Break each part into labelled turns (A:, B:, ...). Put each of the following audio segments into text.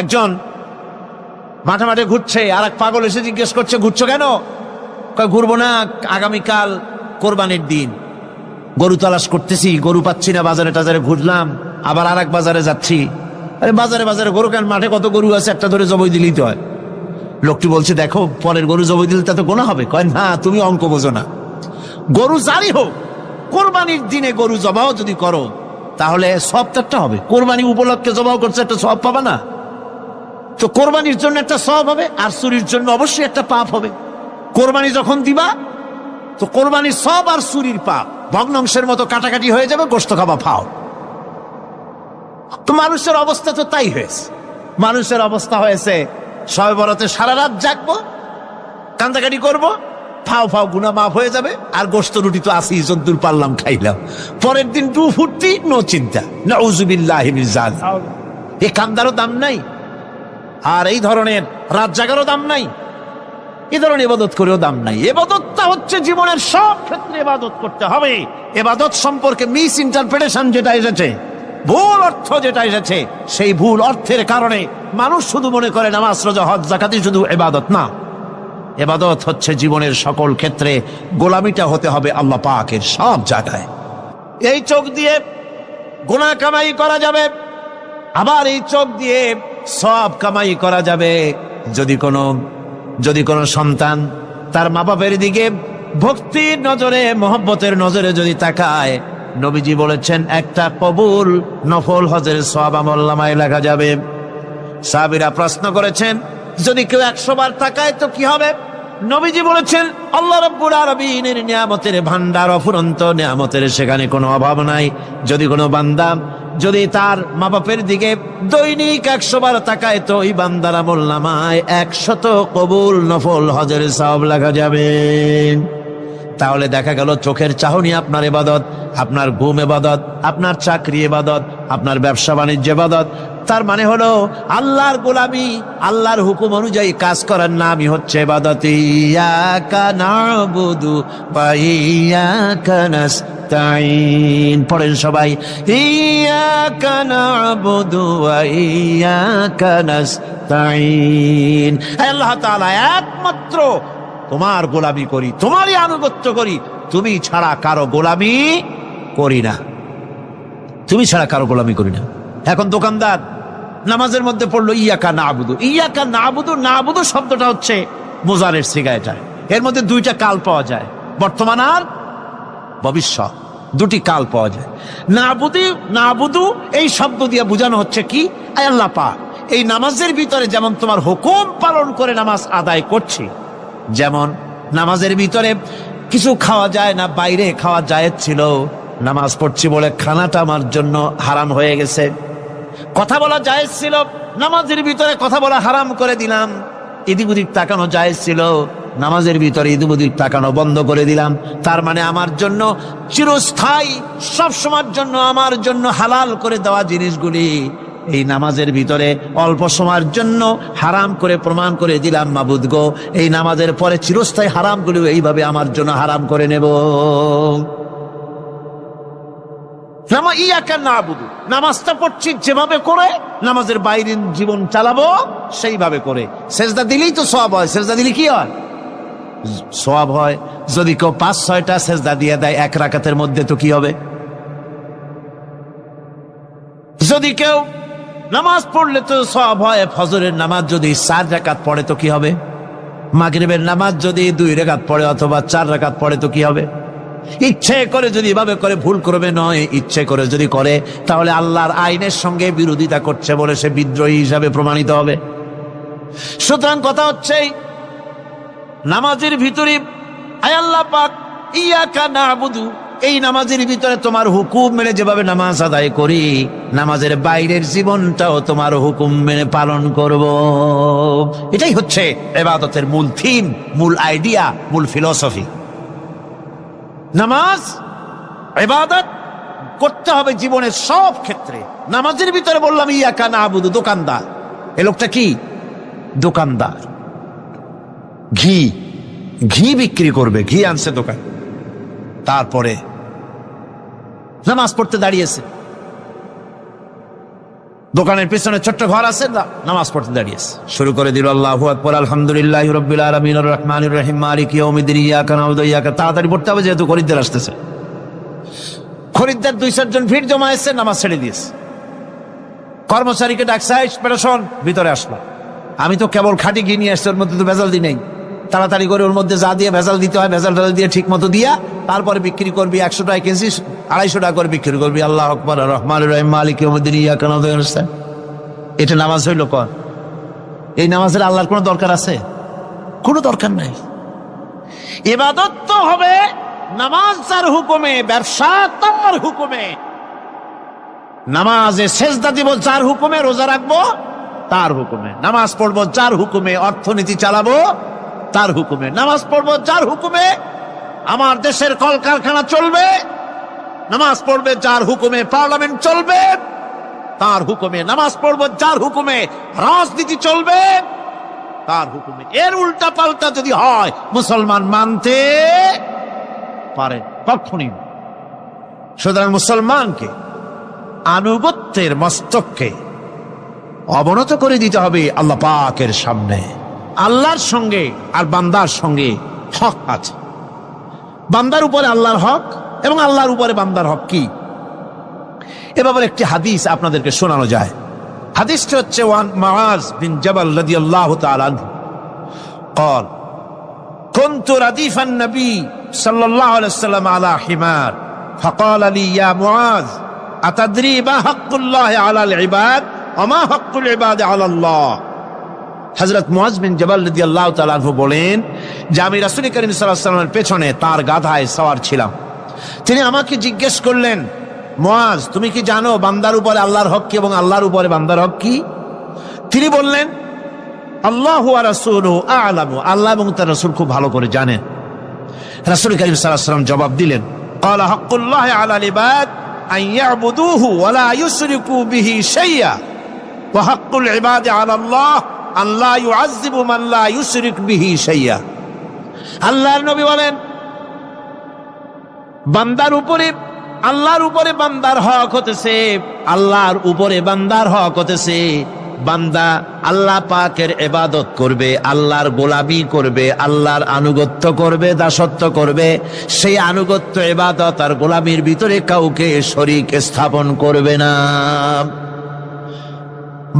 A: একজন মাঠে মাঠে ঘুরছে, আর এক পাগল এসে জিজ্ঞেস করছে, ঘুরছো কেন? কয়, ঘুরবো না, আগামীকাল কোরবানির দিন, গরু তালাশ করতেছি, গরু পাচ্ছি না, বাজারে টাজারে ঘুরলাম, আবার আর এক বাজারে যাচ্ছি। আরে বাজারে বাজারে গরু কেন? মাঠে কত গরু আছে, একটা ধরে জবাই দিলেই তো হয়। লোকটি বলছে, দেখো পরের গরু জবাই দিলে তা তো গোনা হবে। কয়, না, তুমি অঙ্ক বোঝো না। গরু জারি হোক, কোরবানির দিনে গরু জবাও যদি করো তাহলে সব তো একটা হবে। কোরবানি উপলক্ষে জবাও করছে, একটা সব পাবা না? তো কোরবানির জন্য একটা সব হবে, আর চুরির জন্য অবশ্যই একটা পাপ হবে। কোরবানি যখন দিবা তো কোরবানির সব আর চুরির পাপ ভগ্নাংশের মতো কাটাকাটি হয়ে যাবে, গোশত খাবা ফাও। তো মানুষের অবস্থা তো তাই হয়েছে। মানুষের অবস্থা হয়েছে শবে বরাতে সারা রাত জাগবো, কান্দাকাটি করবো, ফাও ফাও গুনাহ মাফ হয়ে যাবে, আর গোশত রুটি তো আসি, যদ্দূর পারলাম খাইলাম। পরের দিন টু ফুর্তি, নো চিন্তা। নাউযুবিল্লাহি মিন যালিক। এই কান্দারও দাম নাই, আর এই ধরনের রাত জাগারও দাম নাই, এ ধরনের ইবাদত করেও দাম নাই। ইবাদতটা হচ্ছে জীবনের সব ক্ষেত্রে ইবাদত করতে হবে। ইবাদত সম্পর্কে মিস ইন্টারপ্রিটেশন যেটা এসেছে, ভুল অর্থ যেটা এসেছে, সেই ভুল অর্থের কারণে মানুষ শুধু মনে করে নামাজ, রোজা, হজ, যাকাতই শুধু ইবাদত। না, ইবাদত হচ্ছে জীবনের সকল ক্ষেত্রে গোলামিটা হতে হবে আল্লাহ পাকের সব জায়গায়। এই চোখ দিয়ে গুনাহ কামাই করা যাবে, আবার এই চোখ দিয়ে সব কামাই করা যাবে। যদি কোনো সন্তান তার মা বাপের দিকে ভক্তির নজরে, মহব্বতের নজরে যদি তাকায়, নবীজি বলেছেন একটা কবুল নফল হজের সওয়াব আমলনামায় লেখা যাবে। সাহাবীরা প্রশ্ন করেছেন, যদি কেউ 100 বার তাকায় তো কি হবে? নবীজি বলেছেন, আল্লাহ রাব্বুল আলামিনের নিয়ামতের ভান্ডার অফুরন্ত নিয়ামতের, সেখানে কোনো অভাব নাই। যদি কোনো বান্দা যদি তার মা বাপের দিকে দৈনিক 100 বার তাকায় তো ওই বান্দার আমলনামায় 100 কবুল নফল হজের সওয়াব লেখা যাবে। তাহলে দেখা গেল চোখের চাহনি আপনার ইবাদত, আপনার ঘুম ইবাদত, আপনার চাকরি ইবাদত, আপনার ব্যবসা বাণিজ্য ইবাদত। তার মানে হলো আল্লাহর গোলামি, আল্লাহর হুকুম অনুযায়ী কাজ করার নামই হচ্ছে ইবাদত। ইয়াকা নাবুদু ওয়া ইয়াকা নাস্তাইন। পড়েন সবাই, ইয়াকা নাবুদু ওয়া ইয়াকা নাস্তাইন। আল্লাহ তাআলা একমাত্র তোমার গোলামি করি, তোমারই আনুগত্য করি, তুমি ছাড়া কারো গোলামি করি না, তুমি ছাড়া কারো গোলামি করি না। এখন দোকানদার নামাজের মধ্যে পড়লো ইয়াকা নাবুদু। ইয়াকা নাবুদু, নাবুদু শব্দটা হচ্ছে মুজারের সিগা। এর মধ্যে দুইটা কাল পাওয়া যায়, বর্তমান আর ভবিষ্যৎ, দুটি কাল পাওয়া যায়। নাবুদু এই শব্দ দিয়ে বোঝানো হচ্ছে কি, আয় আল্লাহ পাক, এই নামাজের ভিতরে যেমন তোমার হুকুম পালন করে নামাজ আদায় করছি, যেমন নামাজের ভিতরে কিছু খাওয়া যায় না, বাইরে খাওয়া জায়েজ ছিল, নামাজ পড়ছি বলে খানাটা আমার জন্য হারাম হয়ে গেছে। কথা বলা জায়েজ ছিল, নামাজের ভিতরে কথা বলা হারাম করে দিলাম। এদিক ওদিক তাকানো জায়েজ ছিল, নামাজের ভিতরে এদিক ওদিক তাকানো বন্ধ করে দিলাম। তার মানে আমার জন্য চিরস্থায়ী, সব সময়ের জন্য আমার জন্য হালাল করে দেওয়া জিনিসগুলি এই নামাজের ভিতরে অল্প সময়ের জন্য হারাম করে প্রমাণ করে দিলাম। মাবুদ গো, এই নামাজের পরে চিরস্থায়ী হারামগুলো এইভাবে আমার জন্য হারাম করে নেব। ইয়াকা নাবুদু, নামাজটা পড়ছি যেভাবে করে, নামাজের বাইরের জীবন চালাবো সেইভাবে করে। সেজদা দিলেই তো সওয়াব হয়। সেজদা দিলে কি হয়? সওয়াব হয়। যদি কেউ 5-6টা সেজদা দিয়ে দেয় এক রাকাতের মধ্যে তো কি হবে? যদি কেউ নামাজ পড়লে তো সওয়াব হয়। ফজরের নামাজ যদি 4 রাকাত পড়ে তো কি হবে? মাগরিবের নামাজ যদি 2 রাকাত পড়ে অথবা 4 রাকাত পড়ে তো কি হবে? ইচ্ছে করে যদি এভাবে করে, ভুল করবে নয়, ইচ্ছে করে যদি করে, তাহলে আল্লাহর আইনের সঙ্গে বিরোধিতা করছে বলে সে বিদ্রোহী হিসাবে প্রমাণিত হবে। সুতরাং কথা হচ্ছে, নামাজের ভিতরে আয় আল্লাহ পাক ইয়াকা নাবুদু, এই নামাজের ভিতরে তোমার হুকুম মেনে যেভাবে নামাজ আদায় করি, নামাজের বাইরের জীবনটাও তোমার হুকুম মেনে পালন করব। এটাই হচ্ছে ইবাদতের মূল থিম, মূল আইডিয়া, মূল ফিলসফি। নামাজ ইবাদত করতে হবে জীবনের সব ক্ষেত্রে। নামাজের ভিতরে বললাম ইয়াকা নাবুদু, দোকানদার, এ লোকটা কি? দোকানদার, ঘি বিক্রি করবে, ঘি আনছে দোকান, তারপরে নামাজ পড়তে দাঁড়িয়েছে। দোকানের পিছনে ছোট্ট ঘর আছে, নামাজ পড়তে দাঁড়িয়েছে, শুরু করে দিল আল্লাহু আকবার, আলহামদুলিল্লাহি রাব্বিল আলামিন আর রহমানির রহিম মালিকি ইয়াউমিদ্দিন ইয়াকা না'বুদু ওয়া ইয়াকা। তাড়াতাড়ি পড়তে হবে যেহেতু খরিদ্দার আসতেছে। খরিদ্দার 2-4 জন ভিড় জমায়েছে, নামাজ ছেড়ে দিয়েছে। কর্মচারীকে ডাকছে, পেরেশন ভিতরে আসলো। আমি তো কেবল খাঁটি ঘি নিয়ে আসছি, ওর মধ্যে তো ভেজাল দিই নেই। তাড়াতাড়ি করে ওর মধ্যে যা দিয়ে ভেজাল দিতে হয় ভেজাল দিয়ে ঠিক মতো দিয়া তারপরে বিক্রি করবি। 100 টাকা কেজি 250 টাকা করে বিক্রি করবি। আল্লাহু আকবার আর রহমানির রহিম মালিকি ইয়াউমিদ্দিন ইয়াকা না'বুদু ওয়া ইয়াকা। এটা নামাজ হইল কর? এই নামাজের আল্লাহর কোনো দরকার আছে? কোনো দরকার নাই। ইবাদত তো হবে নামাজ যার হুকুমে, ব্যবসা তার হুকুমে। নামাজে সেজদা দিব যার হুকুমে, রোজা রাখবো তার হুকুমে, নামাজ পড়বো যার হুকুমে, অর্থনীতি চালাবো তার হুকুমে, নামাজ পড়বো যার হুকুমে, আমার দেশের কলকারখানা চলবে, নামাজ পড়বে যার হুকুমে, পার্লামেন্ট চলবে তার হুকুমে, নামাজ পড়বো যার হুকুমে, রাজনীতি চলবে তার হুকুমে। এর উল্টা পাল্টা যদি হয় মুসলমান মানতে পারে কখনই। সুতরাং মুসলমানকে আনুগত্যের মস্তককে অবনত করে দিতে হবে আল্লাহ পাকের সামনে। আল্লাহর সঙ্গে আর বান্দার সঙ্গে হক আছে। বান্দার উপরে আল্লাহর হক এবং আল্লাহর উপরে বান্দার হক কি, এ ব্যাপারে একটি হাদিস আপনাদেরকে শোনানো যায়। হাদিসটি হচ্ছে ওয়ান মুআজ বিন জাবাল রাদিয়াল্লাহু তাআলা আনহু قال كنت رديف النبي صلى الله عليه وسلم على حمار فقال لي يا معاذ أتدري ما حق الله على العباد وما حق العباد على الله। হযরত মুআজ বিন জাবাল রাদিয়াল্লাহু তাআলা আনহু বলেন যে আমি রাসূল করিম সাল্লাল্লাহু আলাইহি ওয়াসাল্লামের পেছনে তার গাধায় সওয়ার ছিলাম। তিনি আমাকে জিজ্ঞেস করলেন, মুআজ তুমি কি জানো বান্দার উপরে আল্লাহর হক কি এবং আল্লাহর উপরে বান্দার হক কি? তিনি বললেন, আল্লাহু ওয়া রাসূলুহু আ'লামু, আল্লাহ এবং তার রাসূল খুব ভালো করে জানেন। রাসূল করিম সাল্লাল্লাহু আলাইহি ওয়াসাল্লাম জবাব দিলেন, ক্বালা হাক্কুল্লাহি আলাল ইবাদ আন ইয়াবুদুহু ওয়া লা ইউশরিকু বিহি শাইয়্যা ওয়া হাক্কুল ইবাদি আলাল্লাহ আন লা ইউআযযিবু মান লা ইউশরিক বিহি শাইয়্যা। আল্লাহর নবী বলেন, বান্দার উপরে আল্লাহর উপরে বান্দার হক হতেছে, আল্লাহর উপরে বান্দার হক হতেছে বান্দা আল্লাহ পাকের ইবাদত করবে, আল্লাহর গোলামি করবে, আল্লাহর আনুগত্য করবে, দাসত্ব করবে। সেই আনুগত্য ইবাদত আর গোলামির ভিতরে কাউকে শরীক স্থাপন করবে না।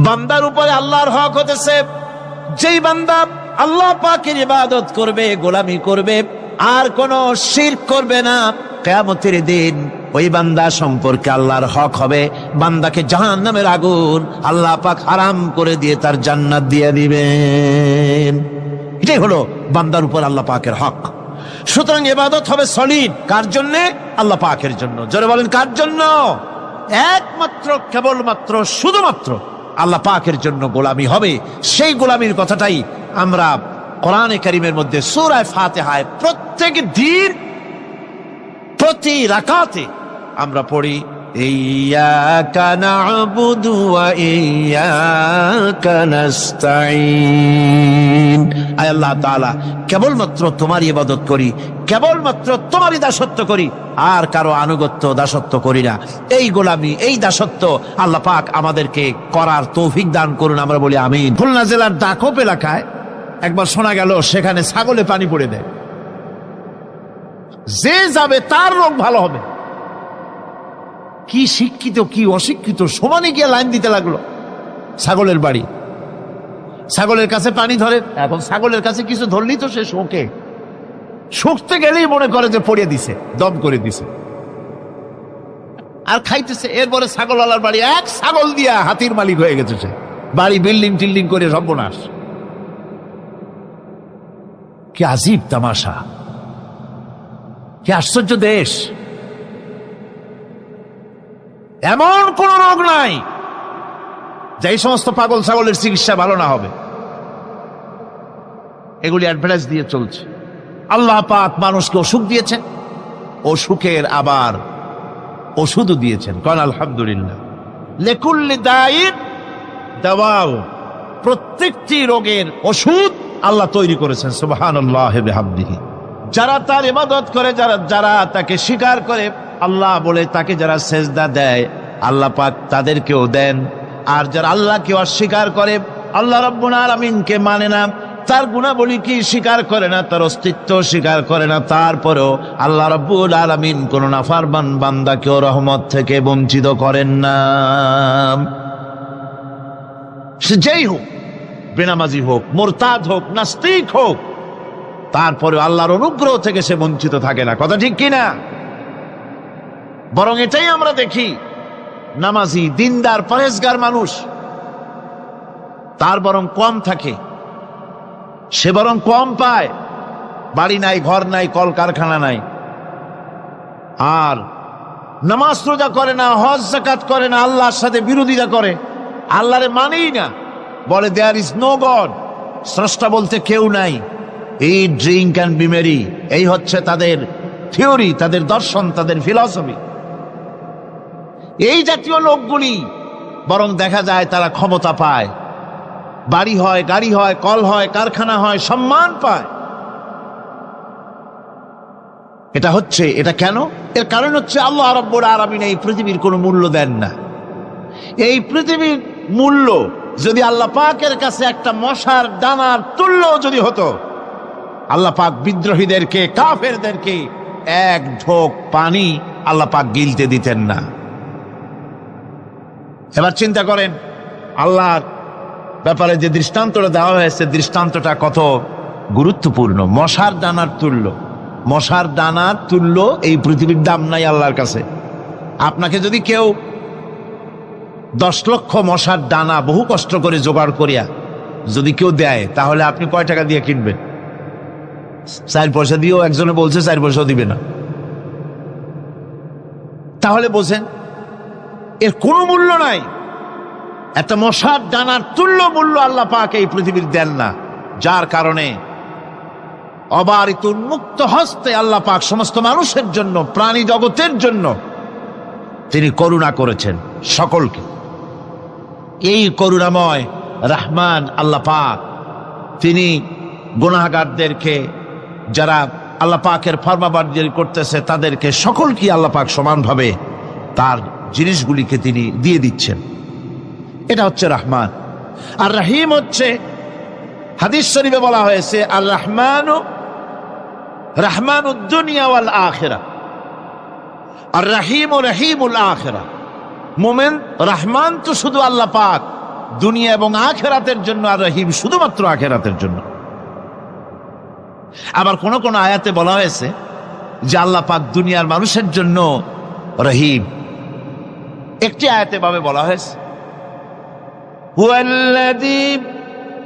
A: বান্দার উপরে আল্লাহর হক হতেছে যেই বান্দা আল্লাহ পাকের ইবাদত করবে, গোলামি করবে, আর কোনো শিরক করবে না। কিয়ামতের দিন ওই বান্দা সম্পর্কে আল্লাহর হক হবে বান্দাকে জাহান্নামের আগুন আল্লাহ পাক হারাম করে দিয়ে তার জান্নাত দিয়ে দিবেন। এটাই হলো বান্দার উপর আল্লাহ পাকের হক। সুতরাং ইবাদত হবে সলিড কার জন্য? আল্লাহ পাকের জন্য। জোরে বলেন কার জন্য? একমাত্র কেবলমাত্র শুধুমাত্র আল্লাহ পাকের জন্য গোলামি হবে। সেই গোলামির কথাটাই আমরা কোরআনে কারীমের মধ্যে সূরা ফাতিহায় প্রত্যেক দিন প্রতি রাকাতে আমরা পড়ি, ইয়্যাকা না'বুদু ওয়া ইয়্যাকা নাস্তাঈন। আয় আল্লাহ তাআলা, কেবলমাত্র তোমার ইবাদত করি, কেবলমাত্র তোমারই দাসত্ব করি, আর কারো আনুগত্য দাসত্ব করি না। এই গোলামি, এই দাসত্ব আল্লাহ পাক আমাদেরকে করার তৌফিক দান করুন, আমরা বলি আমিন। খুলনা জেলার দাকোপ এলাকায় একবার শোনা গেল সেখানে ছাগলে পানি পড়ে দেয়, যে যাবে তার রোগ ভালো হবে। কি শিক্ষিত কি অশিক্ষিত সমানে গিয়ে লাইন দিতে লাগলো। ছাগলের বাড়ি, ছাগলের কাছে পানি ধরে। এখন ছাগলের কাছে কিছু ধরলি তো সে শোকে, শুকতে গেলেই মনে করে যে পড়িয়ে দিছে, দম করে দিছে, আর খাইতেছে। এরপরে ছাগলওয়ালার বাড়ি এক ছাগল দিয়া হাতির মালিক হয়ে গেছে সে, বাড়ি বিল্ডিং টিল্ডিং করে সর্বনাশ। কি আজীব তামাশা, কি আশ্চর্য দেশ। এমন কোন রোগ নাই যে এই সমস্ত পাগল ছাগলের চিকিৎসা ভালো না হবে। এগুলি অ্যাডভার্টাইজ দিয়ে চলছে। আল্লাহ পাক মানুষকে অসুখ দিয়েছেন, অসুখের আবার ওষুধও দিয়েছেন। কারণ আলহামদুলিল্লাহ, লিকুল্লি দাইন দাওয়াউ, প্রত্যেকটি রোগের ওষুধ আল্লাহ তৈরি করেছেন। সুবহানাল্লাহি ওয়া বিহামদিহি। যারা তার ইবাদত করে, যারা তাকে স্বীকার করে, আল্লাহ বলে তাকে যারা সেজদা দেয়, আল্লাহ পাক তাদেরকেও দেন। আর যারা আল্লাহকে অস্বীকার করে, আল্লাহ রাব্বুল আলামিনকে মানে না, তার গুণাবলী কি স্বীকার করে না, তার অস্তিত্ব স্বীকার করে না, তারপরেও আল্লাহ রাব্বুল আলামিন কোন নাফরমান বান্দাকেও রহমত থেকে বঞ্চিত করেন না। সে যেই হোক, বেনামাজি হোক, মুরতাদ হোক, নাস্তিক হোক, তারপরে আল্লাহর অনুগ্রহ থেকে সে বঞ্চিত থাকে না। কথা ঠিক কিনা? বরং এটাই আমরা দেখি, নামাজি, দিনদার, পরেজগার মানুষ তার বরং কম থাকে, সে বরং কম পায়। বাড়ি নাই, ঘর নাই, কলকারখানা নাই, আর নামাজ রোজা করে না, হজ যাকাত করে না, আল্লাহর সাথে বিরোধিতা করে, আল্লাহরে মানেই না, বলে দেয়ার ইজ নো গড, স্রষ্টা বলতে কেউ নাই, এই ড্রিঙ্ক অ্যান্ড বি মেরি, এই হচ্ছে তাদের থিওরি, তাদের দর্শন, তাদের ফিলসফি। এই জাতীয় লোকগুলি বরং দেখা যায় তারা ক্ষমতা পায়, বাড়ি হয়, গাড়ি হয়, কল হয়, কারখানা হয়, সম্মান পায়। এটা কেন? এর কারণ হচ্ছে আল্লাহ রাব্বুল আলামিন এই পৃথিবীর কোনো মূল্য দেন না। এই পৃথিবীর মূল্য যদি আল্লাহ পাকের কাছে একটা মশার দানার তুল্য যদি হতো, আল্লাহ পাক বিদ্রোহীদেরকে, কাফেরদেরকে এক ঢোক পানি আল্লাহ পাক গিলতে দিতেন না। এবার চিন্তা করেন, আল্লাহর ব্যাপারে যে দৃষ্টান্তটা দেওয়া হয়েছে, দৃষ্টান্তটা কত গুরুত্বপূর্ণ। মশার দানার তুল্য, মশার দানার তুল্য এই পৃথিবীর দাম নাই আল্লাহর কাছে। আপনাকে যদি কেউ 10 লক্ষ মশার দানা বহু কষ্ট করে জোগাড় করিয়া যদি কেউ দেয়, তাহলে আপনি কয় টাকা দিয়ে কিনবেন? 4 পয়সা দিয়েও একজনে বলছে 4 পয়সাও দিবে না। তাহলে বোঝেন এর কোনো মূল্য নাই। একটা মশার দানার তুল্য মূল্য আল্লাহ পাক এই পৃথিবীর দেন না, যার কারণে অবারিত উন্মুক্ত হস্তে আল্লাহ পাক সমস্ত মানুষের জন্য, প্রাণী জগতের জন্য তিনি করুণা করেছেন সকলকে। এই করুণাময় রহমান আল্লাহ পাক তিনি গুনাহগারদেরকে, যারা আল্লাহ পাকের ফরমাবরদারি করতেছে, তাদেরকে সকলকে আল্লাহ পাক সমানভাবে তার জিনিসগুলিকে তিনি দিয়ে দিচ্ছেন। এটা হচ্ছে রহমান। আর রহিম হচ্ছে, হাদিস শরীফে বলা হয়েছে, আর রহমানু রহমানুদ দুনিয়া ওয়াল আখিরা, আর রহিমু রহিমুল আখিরা। মোমেন রহমান তো শুধু আল্লাহ পাক দুনিয়া এবং আখিরাতের জন্য, আর রহিম শুধুমাত্র আখিরাতের জন্য। আবার কোন কোন আয়াতে বলা হয়েছে যে আল্লাহ পাক দুনিয়ার মানুষের জন্য রহিম। একটি আয়াতে ভাবে বলা হয়েছে, হুয়াল্লাযী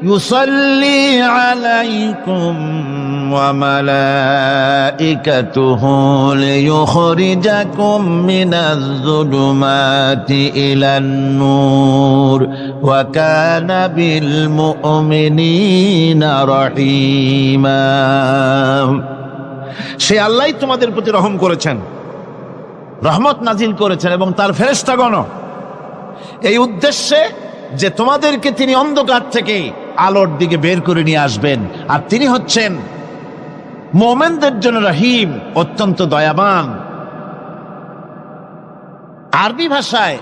A: ইউসাল্লি আলাইকুম ওয়া মালাইকাতুহু লিয়ুখরিজাকুম মিনাজ যুলুমাতি ইলান নূর ওয়া কানা বিল মুমিনিনা রহিমা। সে আল্লাহই তোমাদের প্রতি রহম করেছেন, রহমত নাজিল করেছেন, এবং তার ফেরেশতাগণ এই উদ্দেশ্যে যে তোমাদেরকে তিনি অন্ধকার থেকে আলোর দিকে বের করে নিয়ে আসবেন। আর তিনি হচ্ছেন মুমিনদের জন্য রহিম, অত্যন্ত দয়াবান। আরবি ভাষায়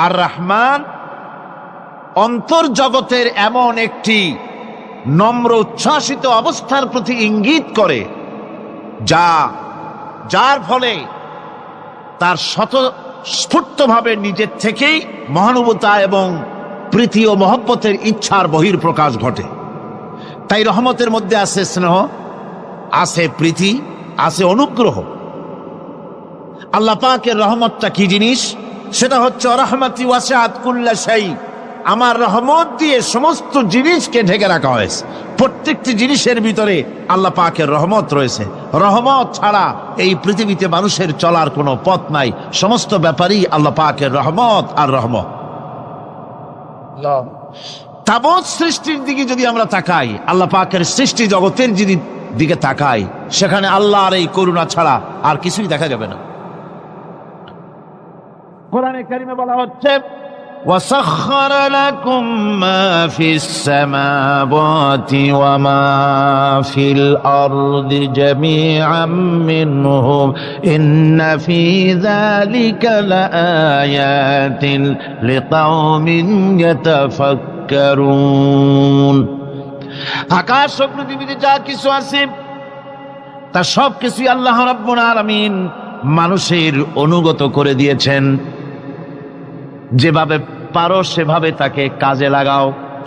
A: আর রহমান অন্তর্জগতের এমন একটি নম্র উচ্ছ্বাসিত অবস্থার প্রতি ইঙ্গিত করে, যার ফলে তার স্বতঃস্ফূর্তভাবে নিজের থেকেই মহানুভবতা এবং প্রীতি ও মহব্বতের ইচ্ছার বহির্প্রকাশ ঘটে। তাই রহমতের মধ্যে আছে স্নেহ, আছে প্রীতি, আছে অনুগ্রহ। আল্লাহ পাকের রহমতটা কি জিনিস? সেটা হচ্ছে রহমতি ওয়াসিআত কুল্লা শাই। আমার রহমত দিয়ে সমস্ত জিনিসকে ঢেকে রাখা হয়েছে। প্রত্যেকটি জিনিসের ভিতরে আল্লাহ পাকের রহমত রয়েছে। রহমত ছাড়া এই পৃথিবীতে মানুষের চলার কোনো পথ নাই। সমস্ত ব্যাপারই আল্লাহ পাকের রহমত আর রহমত। তাবৎ সৃষ্টির দিকে যদি আমরা তাকাই, আল্লাহ পাকের সৃষ্টি জগতের দিকে তাকাই, সেখানে আল্লাহর এই করুণা ছাড়া আর কিছুই দেখা যাবে না। কোরআনে কারিমে বলা হচ্ছে, وسخر لكم ما في السماوات وما في الأرض جميعا منه إن في ذلك لآيات لقوم يتفكرون আকাশ ও পৃথিবীতে যা কিছু আছে তা সব কিছুই আল্লাহ রাব্বুল আলামিন মানুষের অনুগত করে দিয়েছেন। যেভাবে পারো সেভাবে তাকে কাজে লাগাও।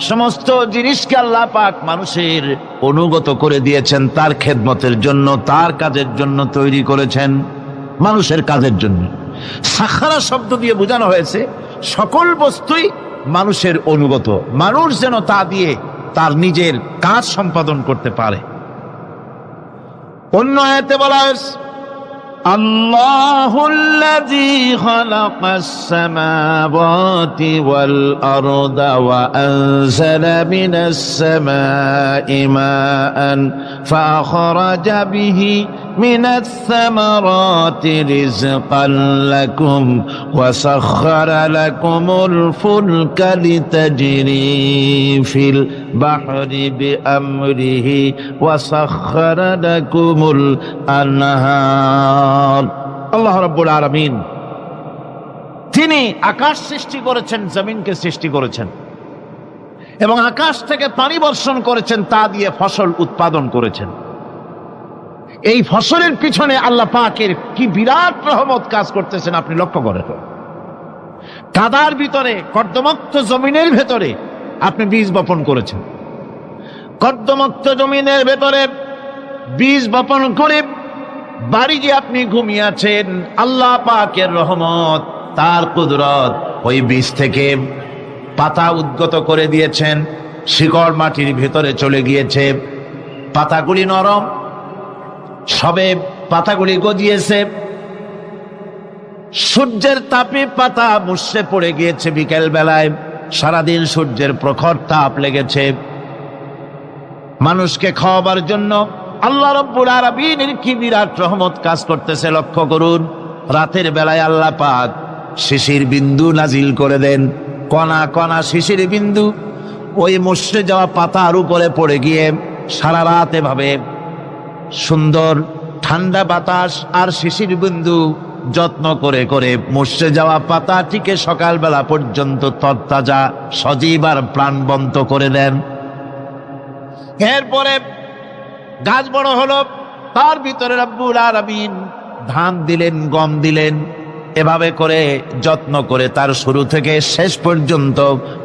A: সমস্ত জিনিসকে আল্লাহ পাক মানুষের অনুগত করে দিয়েছেন, তার খেদমতের জন্য, তার কাজের জন্য তৈরি করেছেন, মানুষের কাজের জন্য। সাখারা শব্দ দিয়ে বোঝানো হয়েছে সকল বস্তুই মানুষের অনুগত, মানুষ যেন তা দিয়ে তার নিজের কাজ সম্পাদন করতে পারে। অন্য আয়াতে বলা হয়েছে আল্লাহুল্লাযী খালাকাস সামাওয়াতি ওয়াল আরদা ওয়া আনজালা মিনাস সামাই মাআন ফাআখরাজা বিহি মিনাস সামারাতি রিজকান লাকুম ওয়া সাখখারা লাকুমুল ফুলকা লিতাজরি ফিল বাহরি বিআমরিহি ওয়া সাখখারা লাকুমুল আনহার। আল্লাহ রাব্বুল আলামিন তিনি আকাশ সৃষ্টি করেছেন, জমিনকে সৃষ্টি করেছেন এবং আকাশ থেকে পানি বর্ষণ করেছেন, তা দিয়ে ফসল উৎপাদন করেছেন। এই ফসলের পিছনে আল্লাহ পাকের কি বিরাট রহমত কাজ করতেছেন আপনি লক্ষ্য করেন। কাদার ভিতরে, কর্দমাক্ত জমিনের ভেতরে আপনি বীজ বপন করেছেন। কর্দমাক্ত জমিনের ভেতরে বীজ বপন করে বাড়ি যে আপনি ঘুমিয়ে আছেন, আল্লাহ পাকের রহমত, তার কুদরত, ওই বীজ থেকে পাতা উদ্গত করে দিয়েছেন, শিকড় মাটির ভেতরে চলে গিয়েছে, পাতাগুলি নরম, সবে পাতাগুলি গজিয়েছে, সূর্যের তাপে পাতা মুষড়ে পড়ে গিয়েছে বিকেল বেলায়, সারাদিন সূর্যের প্রখর তাপ লেগেছে। মানুষকে খাওয়াবার জন্য আল্লাহ রাব্বুল আলামিনের কি বিরাট রহমত কাজ করতেছে লক্ষ্য করুন। রাতের বেলায় আল্লাহ পাক শিশির বিন্দু নাজিল করে দেন, কণা কণা শিশির বিন্দু ওই মুষড়ে যাওয়া পাতার উপরে পড়ে গিয়ে সারা রাত এভাবে সুন্দর ঠান্ডা বাতাস আর শিশির বিন্দু যত্ন করে করে মুষড়ে যাওয়া পাতাটিকে সকালবেলা পর্যন্ত তরতাজা, সজীব আর প্রাণবন্ত করে দেন। এরপরে গাছ বড় হলো, তার ভিতরে রব্বুল আলামিন ধান দিলেন, গম দিলেন, এভাবে করে যত্ন করে তার শুরু থেকে শেষ পর্যন্ত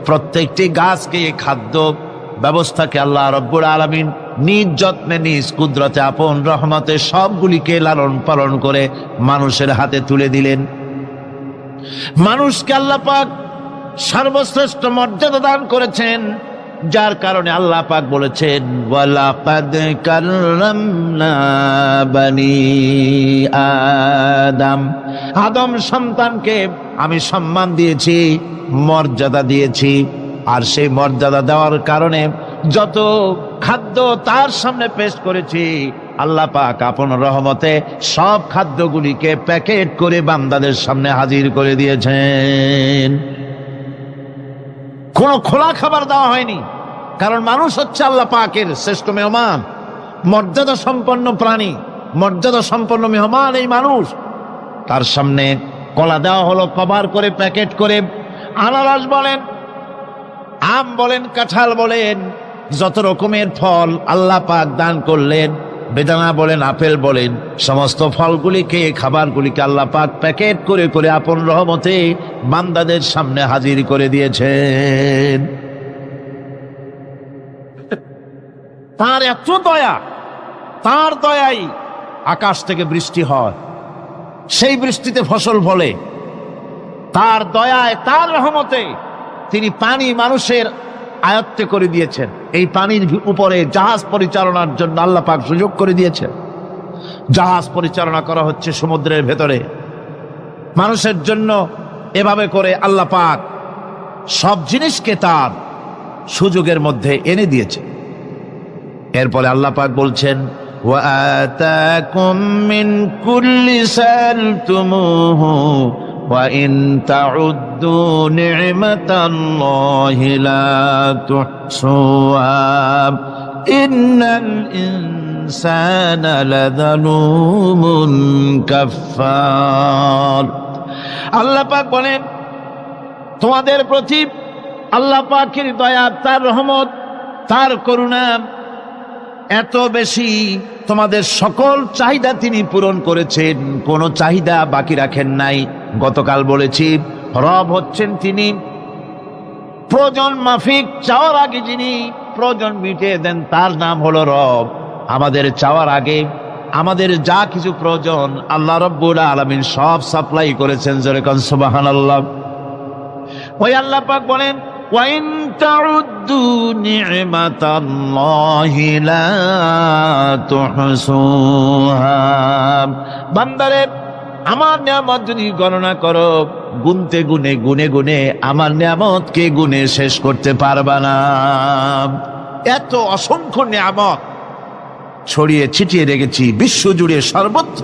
A: প্রত্যেকটি গাছকে খাদ্য ব্যবস্থাকে আল্লাহ রব্বুল আলামিন নিজ যত্নে, নিজ কুদরতে, আপন রহমতে সবগুলিকে লালন পালন করে মানুষের হাতে তুলে দিলেন। মানুষকে আল্লাহ পাক সর্বশ্রেষ্ঠ মর্যাদা দান করেছেন, যার কারণে আল্লাহ পাক বলেছেন ওয়ালাকাদ কাররামনা বানি আদম, আদম সন্তানকে আমি সম্মান দিয়েছি, মর্যাদা দিয়েছি। আর সেই মর্যাদা দেওয়ার কারণে যত খাদ্য তার সামনে পেশ করেছি, আল্লাহ পাক আপন রহমতে সব খাদ্যগুলিকে প্যাকেট করে বান্দাদের সামনে হাজির করে দিয়েছেন। কোনো খোলা খাবার দেওয়া হয়নি, কারণ মানুষ হচ্ছে আল্লাহ পাকের শ্রেষ্ঠ মেহমান, মর্যাদা সম্পন্ন প্রাণী, মর্যাদা সম্পন্ন মেহমান এই মানুষ। তার সামনে কলা দেওয়া হলো কভার করে, প্যাকেট করে। আনারস বলেন, আম বলেন, কাঁঠাল বলেন, যত রকমের ফল আল্লাহ পাক দান করলেন, বেদানা বলেন, আপেল বলেন, সমস্ত ফলগুলিকে, খাবারগুলিকে আল্লাহ পাক প্যাকেট করে করে আপন রহমতে বান্দাদের সামনে হাজির করে দিয়েছেন। তার এত দয়া, তার দয়াই আকাশ থেকে বৃষ্টি হয়, সেই বৃষ্টিতে ফসল ফলে। তার দয়ায়, তার রহমতে তিনি পানি মানুষের আয়ত্তে করে দিয়েছেন। এই পানির উপরে জাহাজ পরিচালনার জন্য আল্লাহ পাক সুযোগ করে দিয়েছেন। জাহাজ পরিচালনা করা হচ্ছে সমুদ্রের ভেতরে মানুষের জন্য। এভাবে করে আল্লাহ পাক সব জিনিসকে তার সুযোগের মধ্যে এনে দিয়েছে। এরপরে আল্লাহ পাক বলছেন ওয়া আতাকুম মিন কুল্লি সালতুমুহু وإن تعدوا نعمة الله لا تحصوها إن الإنسان لظلوم كفار আল্লাহ পাক বলেন, তোমাদের প্রতি আল্লাহ পাকের দয়া, তার রহমত, তার করুণা এত বেশি, তোমাদের সকল চাহিদা তিনি পূরণ করেছেন, কোনো চাহিদা বাকি রাখেন নাই। গতকাল বলেছি, রব হচ্ছেন তিনি প্রয়োজন মাফিক চাওয়ার আগে যিনি প্রয়োজন মিটিয়ে দেন, তার নাম হলো রব। আমাদের চাওয়ার আগে আমাদের যা কিছু প্রয়োজন আল্লাহ রাব্বুল আলামিন সব সাপ্লাই করেছেন। জোরে কোন সুবহানাল্লাহ। ওই আল্লাহ পাক বলেন, ওয়াইন তাউদ্দু নি'মাতাল্লাহি লা তুহসুহা, বান্দারে আমার নিয়ামত যদি গণনা করো, গুনতে গুনে গুনে গুনে আমার নিয়ামতকে গুনে শেষ করতে পারবা না। এত অসংখ্য নিয়ামত ছড়িয়ে ছিটিয়ে রেখেছি বিশ্ব জুড়ে, সর্বত্র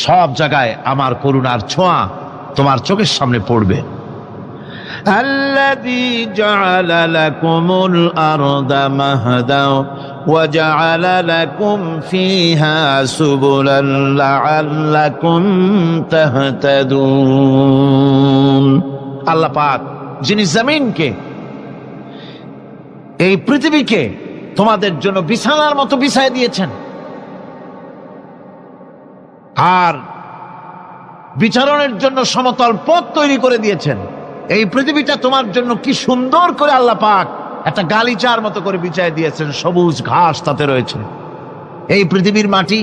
A: সব জায়গায় আমার করুণার ছোঁয়া তোমার চোখের সামনে পড়বে। আল্লাযী জাআলা লাকুমুল আরদা মাহদা ওয়া জাআলা লাকুম ফীহা সুবুলান লাআল্লাকুম তাহতাদুন। আল্লাহ পাক যিনি জমিনকে, এই পৃথিবীকে তোমাদের জন্য বিছানার মতো বিছায় দিয়েছেন, আর বিচারণের জন্য সমতল পথ তৈরি করে দিয়েছেন। এই পৃথিবীটা তোমার জন্য কি সুন্দর করে আল্লাহ পাক একটা গালিচার মতো করে বিছায় দিয়েছেন, সবুজ ঘাস তাতে রয়েছে। এই পৃথিবীর মাটি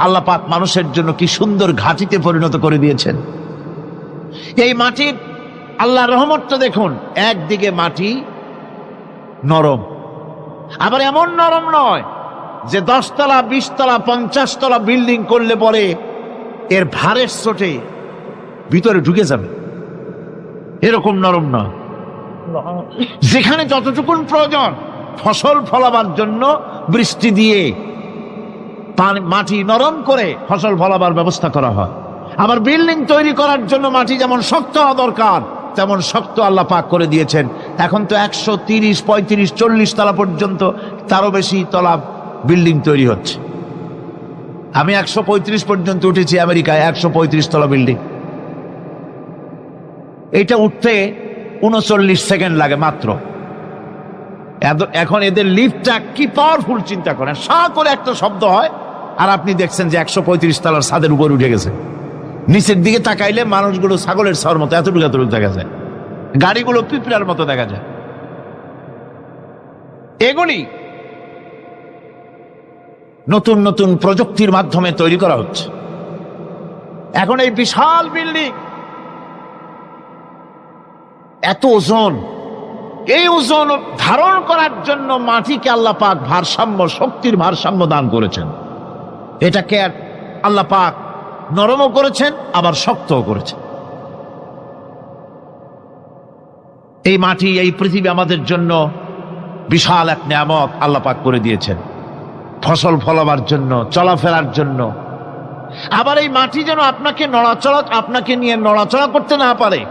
A: আল্লাহ পাক মানুষের জন্য কি সুন্দর ঘাটিতে পরিণত করে দিয়েছেন। এই মাটির আল্লাহর রহমতটা দেখুন, একদিকে মাটি নরম, আবার এমন নরম নয় যে 10 তলা 20 তলা 50 তলা বিল্ডিং করলে পরে এর ভারের চোটে ভিতরে ঢুকে যাবে, এরকম নরম নয়। যেখানে যতটুকুন প্রয়োজন ফসল ফলাবার জন্য বৃষ্টি দিয়ে মাটি নরম করে ফসল ফলাবার ব্যবস্থা করা হয়। আবার বিল্ডিং তৈরি করার জন্য মাটি যেমন শক্ত হওয়া দরকার তেমন শক্ত আল্লাহ পাক করে দিয়েছেন। এখন তো 130, 35, 40 তলা পর্যন্ত, তারও বেশি তলা বিল্ডিং তৈরি হচ্ছে। আমি 135 পর্যন্ত উঠেছি আমেরিকায়, 135 তলা বিল্ডিং। এইটা উঠতে 39 সেকেন্ড লাগে মাত্র। এখন এদের লিফটটা কি পাওয়ারফুল চিন্তা করেন, সা করে একটা শব্দ হয় আর আপনি দেখছেন যে 135 তলার ছাদের উপর উঠে গেছে। নিচের দিকে তাকাইলে মানুষগুলো ছাগলের ছাওয়ার মতো এতটুকু এতটুকু দেখা যায়, গাড়িগুলো পিঁপড়ার মতো দেখা যায়। এগুলি নতুন নতুন প্রযুক্তির মাধ্যমে তৈরি করা হচ্ছে। এখন এই বিশাল বিল্ডিং, এত ওজন, এই ওজন ধারণ করার জন্য মাটিকে আল্লাহ পাক ভারসাম্য, শক্তির ভারসাম্য দান করেছেন। এটাকে আল্লাহ পাক নরমও করেছেন আবার শক্তও করেছেন। এই মাটি, এই পৃথিবী আমাদের জন্য বিশাল এক নিয়ামত আল্লাহ পাক করে দিয়েছেন, ফসল ফলাবার জন্য, চলাফেরার জন্য। আবার এই মাটি যেন আপনাকে নিয়ে নড়াচড়া করতে না পারে।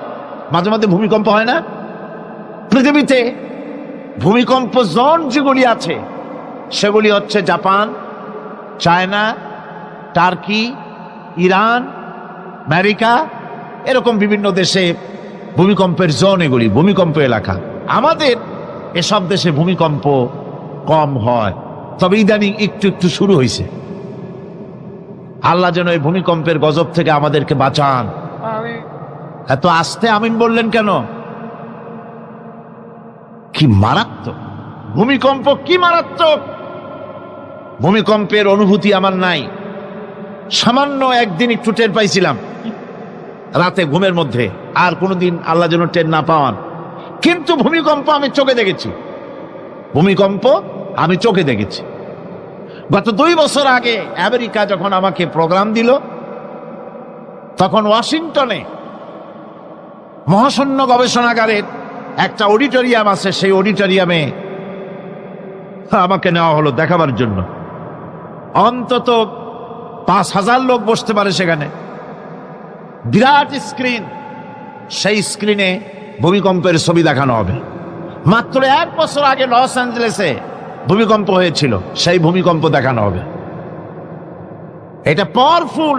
A: মাঝে মাঝে ভূমিকম্প হয় না? পৃথিবীতে ভূমিকম্প জোন যেগুলি আছে সেগুলি হচ্ছে Japan, China, turkey, Iran, America, এরকম বিভিন্ন দেশে ভূমিকম্পের জোন, এগুলি ভূমিকম্প এলাকা। আমাদের এসব দেশে ভূমিকম্প কম হয়, তবে ইদানিং একটু একটু শুরু হয়েছে। আল্লাহ যেন এই ভূমিকম্পের গজব থেকে আমাদেরকে বাঁচান। এত আস্তে আমিন বললেন কেন? কি মারাত্মক ভূমিকম্প, কি মারাত্মক ভূমিকম্পের অনুভূতি আমার নাই। সামান্য একদিন একটু টের পাইছিলাম রাতে ঘুমের মধ্যে, আর কোনোদিন আল্লাহ যেন টের না পাওয়ান। কিন্তু ভূমিকম্প আমি চোখে দেখেছি, ভূমিকম্প আমি চোখে দেখেছি। গত 2 বছর আগে আমেরিকা যখন আমাকে প্রোগ্রাম দিল, তখন ওয়াশিংটনে মহাশূন্য গবেষণাগারের একটা অডিটোরিয়াম আছে, সেই অডিটোরিয়ামে আমাকে নেওয়া হলো দেখাবার জন্য। অন্তত 5000 লোক বসতে পারে সেখানে। বিরাট স্ক্রিন, সেই স্ক্রিনে ভূমিকম্পের ছবি দেখানো হবে। মাত্র 1 বছর আগে লস অ্যাঞ্জেলেসে ভূমিকম্প হয়েছিল, সেই ভূমিকম্প দেখানো হবে। এটা পাওয়ারফুল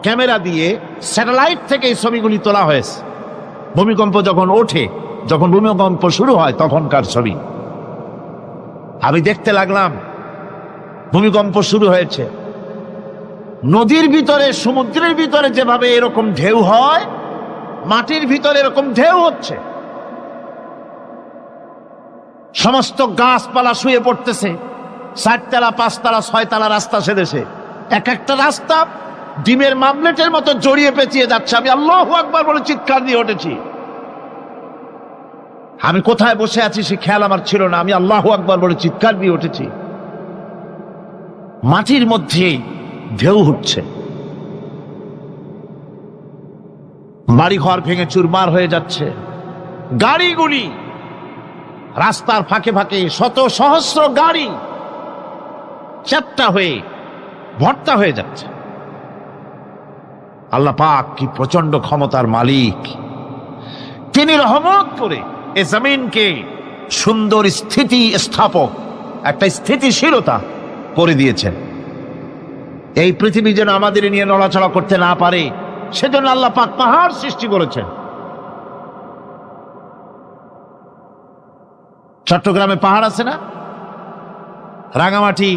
A: ক্যামেরা দিয়ে স্যাটেলাইট থেকে এই ছবিগুলি তোলা হয়েছে। ভূমিকম্প যখন ওঠে, যখন ভূমিকম্প শুরু হয় তখনকার ছবি। আমি দেখতে লাগলাম ভূমিকম্প শুরু হয়েছে। নদীর ভিতরে, সমুদ্রের ভিতরে যেভাবে এরকম ঢেউ হয়, মাটির ভিতরে এরকম ঢেউ হচ্ছে। সমস্ত গাছপালা শুয়ে পড়তেছে। 4 তলা, 5 তলা, 6 তলা রাস্তা সেদেশে। এক একটা রাস্তা ডিমের মামলেটের মতো জড়িয়ে পেঁচিয়ে যাচ্ছে। আমি আল্লাহু আকবার বলে চিৎকার দিয়ে উঠেছি। আমি কোথায় বসে আছি সে খেয়াল আমার ছিল না। আমি আল্লাহু আকবার বলে চিৎকার দিয়ে উঠেছি। মাটির মধ্যে ঢেউ হচ্ছে, বাড়িঘর ভেঙে চুরমার হয়ে যাচ্ছে। গাড়িগুলি রাস্তার ফাঁকে ফাঁকে, শত সহস্র গাড়ি চ্যাপ্টা হয়ে ভর্তা হয়ে যাচ্ছে। আল্লাহ পাক কি প্রচন্ড ক্ষমতার মালিক! তিনি রহমত করে এ জমিনকে সুন্দর স্থিতি স্থাপক, একটা স্থিতিশীলতা করে দিয়েছেন। এই পৃথিবী যেন আমাদের নিয়ে নড়াচড়া করতে না পারে, সেজন্য আল্লাহ পাক পাহাড় সৃষ্টি করেছেন। চট্টগ্রামে পাহাড় আছে না? রাঙামাটি,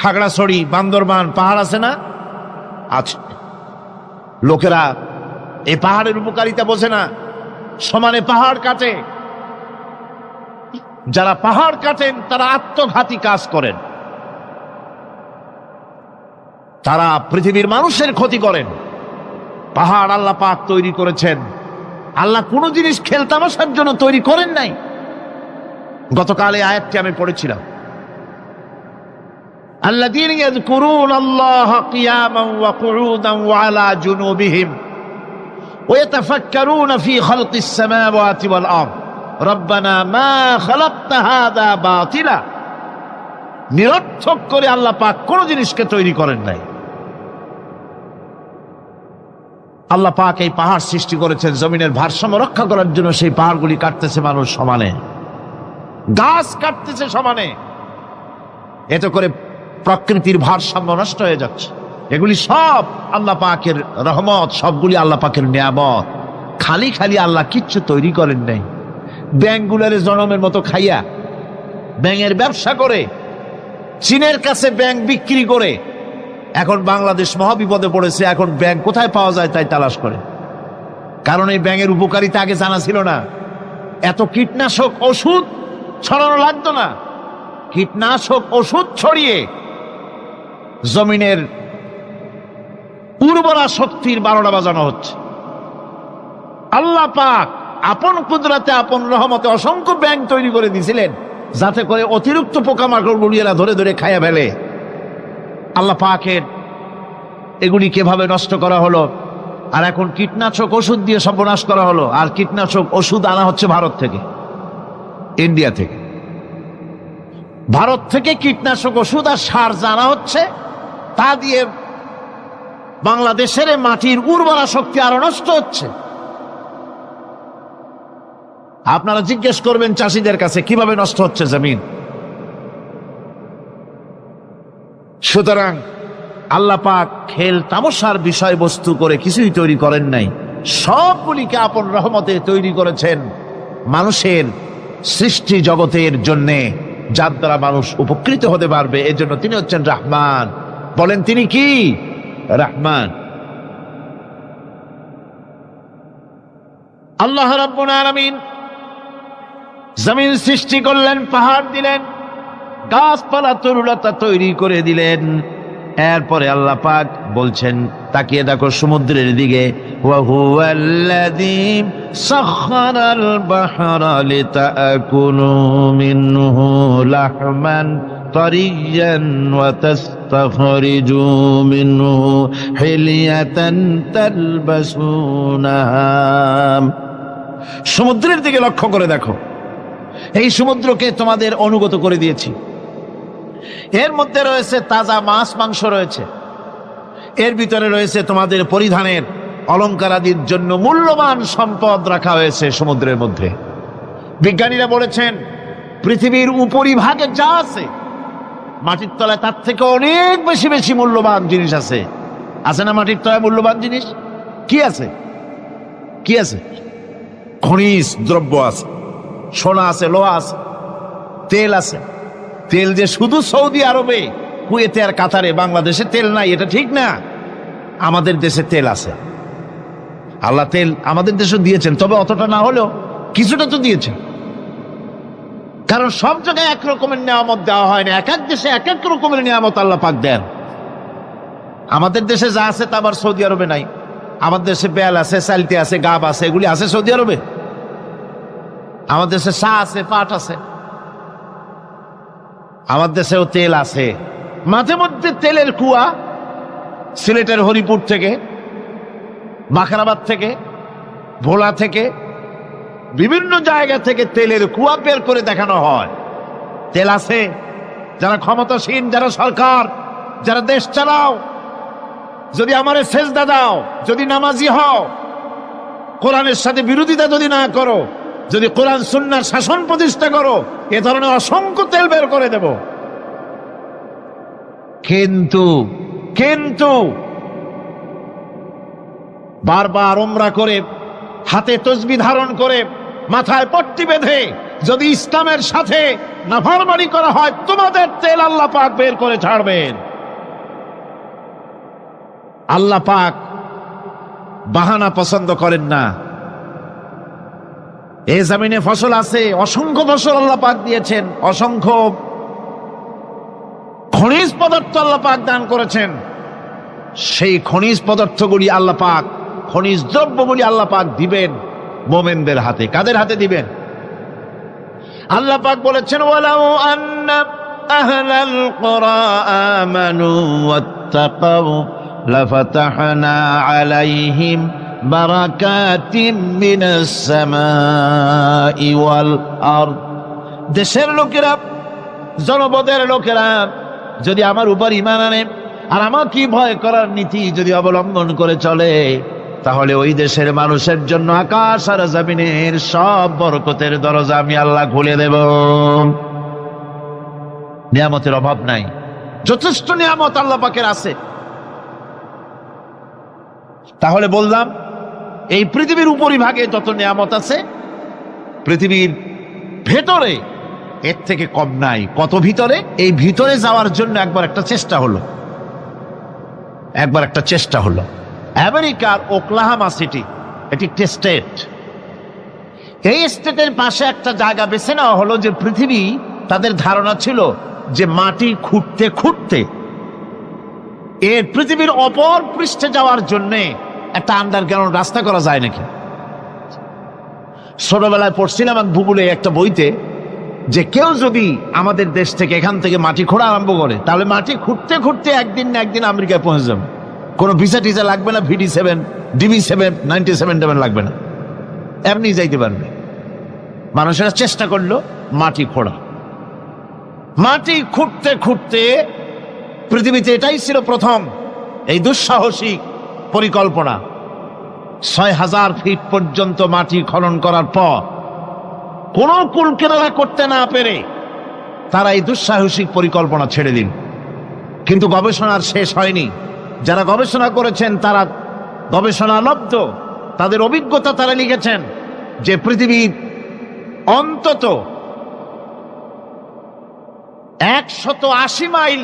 A: খাগড়াছড়ি, বান্দরবান পাহাড় আছে না? আছে। লোকেরা এই পাহাড়ের উপকারিতা বোঝে না, সমানে পাহাড় কাটে। যারা পাহাড় কাটেন তারা আত্মঘাতী কাজ করেন, তারা পৃথিবীর মানুষের ক্ষতি করেন। পাহাড় আল্লাহ পাক তৈরি করেছেন। আল্লাহ কোন জিনিস খেলতামাশার জন্য তৈরি করেন নাই। গতকাল এই আয়াতটি আমি পড়েছিলাম, আল্লাযীনা ইয়াযকুরুনাল্লাহা কিয়ামান ওয়া কুউদান ওয়া আলা জুনুবিহিম ওয়া ইয়াতাফাক্কারুনা ফী খালকিস সামাওয়াতি ওয়াল আরদ রব্বানা মা খালাকতা হাযা বাতিলা। নিরর্থক করে আল্লাহ পাক কোন জিনিসকে তৈরি করেন নাই। আল্লাহ পাক এই পাহাড় সৃষ্টি করেছেন জমিনের ভারসাম্য রক্ষা করার জন্য। সেই পাহাড়গুলি কাটতেছে মানুষ সমানে, গাছ কাটতেছে সমানে। এতে করে প্রকৃতির ভারসাম্য নষ্ট হয়ে যাচ্ছে। এগুলি সব আল্লাহ পাকের রহমত, সবগুলি আল্লাহ পাকের নিয়ামত। খালি খালি আল্লাহ কিচ্ছু তৈরি করেন নাই। ব্যাংকগুলারে জনমের মতো খাইয়া, ব্যাঙের ব্যবসা করে, চীনের কাছে ব্যাংক বিক্রি করে এখন বাংলাদেশ মহাবিপদে পড়েছে। এখন ব্যাংক কোথায় পাওয়া যায় তাই তালাশ করে। কারণ এই ব্যাঙের উপকারিতা আগে জানা ছিল না। এত কীটনাশক ওষুধ ছড়ানো লাগতো না। কীটনাশক ওষুধ ছড়িয়ে জমিনের উর্বরা শক্তির 12টা বাজানো হচ্ছে। আল্লাহ পাক আপন কুদরতে, আপন রহমতে অসংখ্য ব্যাংক তৈরি করে দিয়েছিলেন, যাতে করে অতিরিক্ত পোকামাকড় গুলিয়েরা ধরে ধরে খাইয়া ফেলে। আল্লাহ পাকের এগুলি কিভাবে নষ্ট করা হলো, আর এখন কীটনাশক ওষুধ দিয়ে সর্বনাশ করা হলো। আর কীটনাশক ওষুধ আনা হচ্ছে ভারত থেকে, ইন্ডিয়া থেকে। ভারত থেকে কীটনাশক ওষুধ আর সার জানা হচ্ছে, তা দিয়ে বাংলাদেশের মাটির উর্বরা শক্তি আরো নষ্ট হচ্ছে। আপনারা জিজ্ঞেস করবেন চাষীদের কাছে কিভাবে নষ্ট হচ্ছে জমিন। সুতরাং আল্লাহ পাক খেল তামাশার বিষয়বস্তু করে কিছুই তৈরি করেন নাই। সবগুলিকে আপন রহমতে তৈরি করেছেন মানুষের সৃষ্টি জগতের জন্যে, যার দ্বারা মানুষ উপকৃত হতে পারবে। এজন্য তিনি হচ্ছেন রহমান। বলেন তিনি কি? রহমান। আল্লাহ রাব্বুল আলামিন জমিন সৃষ্টি করলেন, পাহাড় দিলেন, গাছপালা তরুলতা তৈরি করে দিলেন। এরপরে আল্লাহ পাক বলছেন, তাকিয়ে দেখো সমুদ্রের দিকে, ওয়া হুয়াল্লাযী সাখখারাল বাহরা লিতাকুলু মিনহু লাহমান তারিয়ান ওয়া তাস্তাখরিজু মিনহু হিলিয়াতান তালবাসুনাহা। সমুদ্রের দিকে লক্ষ্য করে দেখো, এই সমুদ্রকে তোমাদের অনুগত করে দিয়েছি। এর মধ্যে রয়েছে তাজা মাছ মাংস রয়েছে, এর ভিতরে রয়েছে তোমাদের পরিধানের অলংকার আদির জন্য মূল্যবান সম্পদ রাখা হয়েছে সমুদ্রের মধ্যে। বিজ্ঞানীরা বলেছেন পৃথিবীর উপরিভাগে যা আছে মাটির তলায় তার থেকে অনেক বেশি বেশি মূল্যবান জিনিস আছে। আছে না মাটির তলায় মূল্যবান জিনিস? কি আছে? কি আছে? খনিজ দ্রব্য আছে, সোনা আছে, লোহা আছে, তেল আছে। তেল যে শুধু সৌদি আরবে, কুয়েতে আর কাতারে, বাংলাদেশে তেল নাই এটা ঠিক না। আমাদের দেশে তেল আছে। আল্লাহ তেল আমাদের দেশে দিয়েছেন, তবে অতটা না হলেও কিছুটা তো দিয়েছেন। কারণ সব জায়গায় এক রকমের নিয়ামত দেওয়া হয় না, এক এক দেশে এক এক রকমের নিয়ামত আল্লাহ পাক দেন। আমাদের দেশে যা আছে তা আবার সৌদি আরবে নাই। আমাদের দেশে বেল আছে, সালতি আছে, গাব আছে, এগুলি আছে সৌদি আরবে। আমাদের দেশে চা আছে, পাট আছে। আমাদের দেশেও তেল আছে। মাঝে মধ্যে তেলের কুয়া সিলেটের হরিপুর থেকে, বাখরাবাদ থেকে, ভোলা থেকে, বিভিন্ন জায়গা থেকে তেলের কুয়া বের করে দেখানো হয়। তেল আছে। যারা ক্ষমতাসীন, যারা সরকার, যারা দেশ চালাও, যদি আমারে সেজদা দাও, যদি নামাজি হও, কোরআনের সাথে বিরোধিতা যদি না করো, যদি কোরআন সুন্নাহর শাসন প্রতিষ্ঠা করো, এ ধরনের অসংখ্য তেল বের করে দেব। কিন্তু কিন্তু বারবার উমরা করে, হাতে তসবিহ ধারণ করে, মাথায় পট্টি বেঁধে যদি ইসলামের সাথে নাফরমানি করা হয়, তোমাদের তেল আল্লাহ পাক বের করে ছাড়বেন। আল্লাহ পাক বাহানা পছন্দ করেন না। এই জমিনে ফসল আছে, অসংখ্য ফসল আল্লাহ পাক দিয়েছেন, অসংখ্য খনিজ পদার্থ আল্লাহ পাক দান করেছেন। সেই খনিজ পদার্থগুলি আল্লাহ পাক, খনিজ দ্রব্যগুলি আল্লাহ পাক দিবেন মোমেনদের হাতে। কাদের হাতে দিবেন? আল্লাহ পাক বলেছেন, ওয়ালাউ আন্না আহলাল কুরা আমানু ওয়াত্তাকাউ লাফাতাহনা আলাইহিম বারাকাতিম মিনাস সামাই ওয়াল আরদ। দেশের লোকেরা, জনপদের লোকেরা যদি আমার উপর ঈমান আনে আর আমার কি ভয় করার নীতি যদি অবলম্বন করে চলে, তাহলে ওই দেশের মানুষের জন্য আকাশ আর জমিনের সব বরকতের দরজা আমি আল্লাহ খুলে দেব। নিয়ামতের অভাব নাই, যথেষ্ট নিয়ামত আল্লাহ পাকের আছে। তাহলে বললাম, এই পৃথিবীর উপরিভাগে যত নিয়ামত আছে, পৃথিবীর ভেতরে এর থেকে কম নাই। কত ভিতরে? এই ভিতরে যাওয়ার জন্য একবার একটা চেষ্টা হলো। আমেরিকার ওকলাহামা সিটি, এটি একটি স্টেট। এই স্টেটের পাশে একটা জায়গা বেছে নেওয়া হলো, যে পৃথিবী, তাদের ধারণা ছিল যে মাটি খুঁড়তে খুঁড়তে এর পৃথিবীর অপর পৃষ্ঠে যাওয়ার জন্য একটা আন্ডারগ্রাউন্ড রাস্তা করা যায় নাকি। ছোটবেলায় পড়ছিলাম এক ভূগোলে একটা বইতে, যে কেউ যদি আমাদের দেশ থেকে, এখান থেকে মাটি খোঁড়া আরম্ভ করে, তাহলে মাটি খুঁড়তে খুঁড়তে একদিন না একদিন আমেরিকায় পৌঁছে যাবে। কোনো ভিসা টিসা লাগবে না, VD7, DB7, 97 লাগবে না, এমনি যাইতে পারবে। মানুষেরা চেষ্টা করলো মাটি খোঁড়া। মাটি খুঁড়তে খুঁড়তে পৃথিবীতে এটাই ছিল প্রথম এই দুঃসাহসিক পরিকল্পনা। 6000 ফিট পর্যন্ত মাটি খনন করার পর কোন কুলকেরালা করতে না পেরে তারা এই দুঃসাহসিক পরিকল্পনা ছেড়ে দিন। কিন্তু গবেষণার শেষ হয়নি। যারা গবেষণা করেছেন তারা গবেষণালব্ধ, তাদের অভিজ্ঞতা তারা লিখেছেন যে পৃথিবীর অন্তত 180 মাইল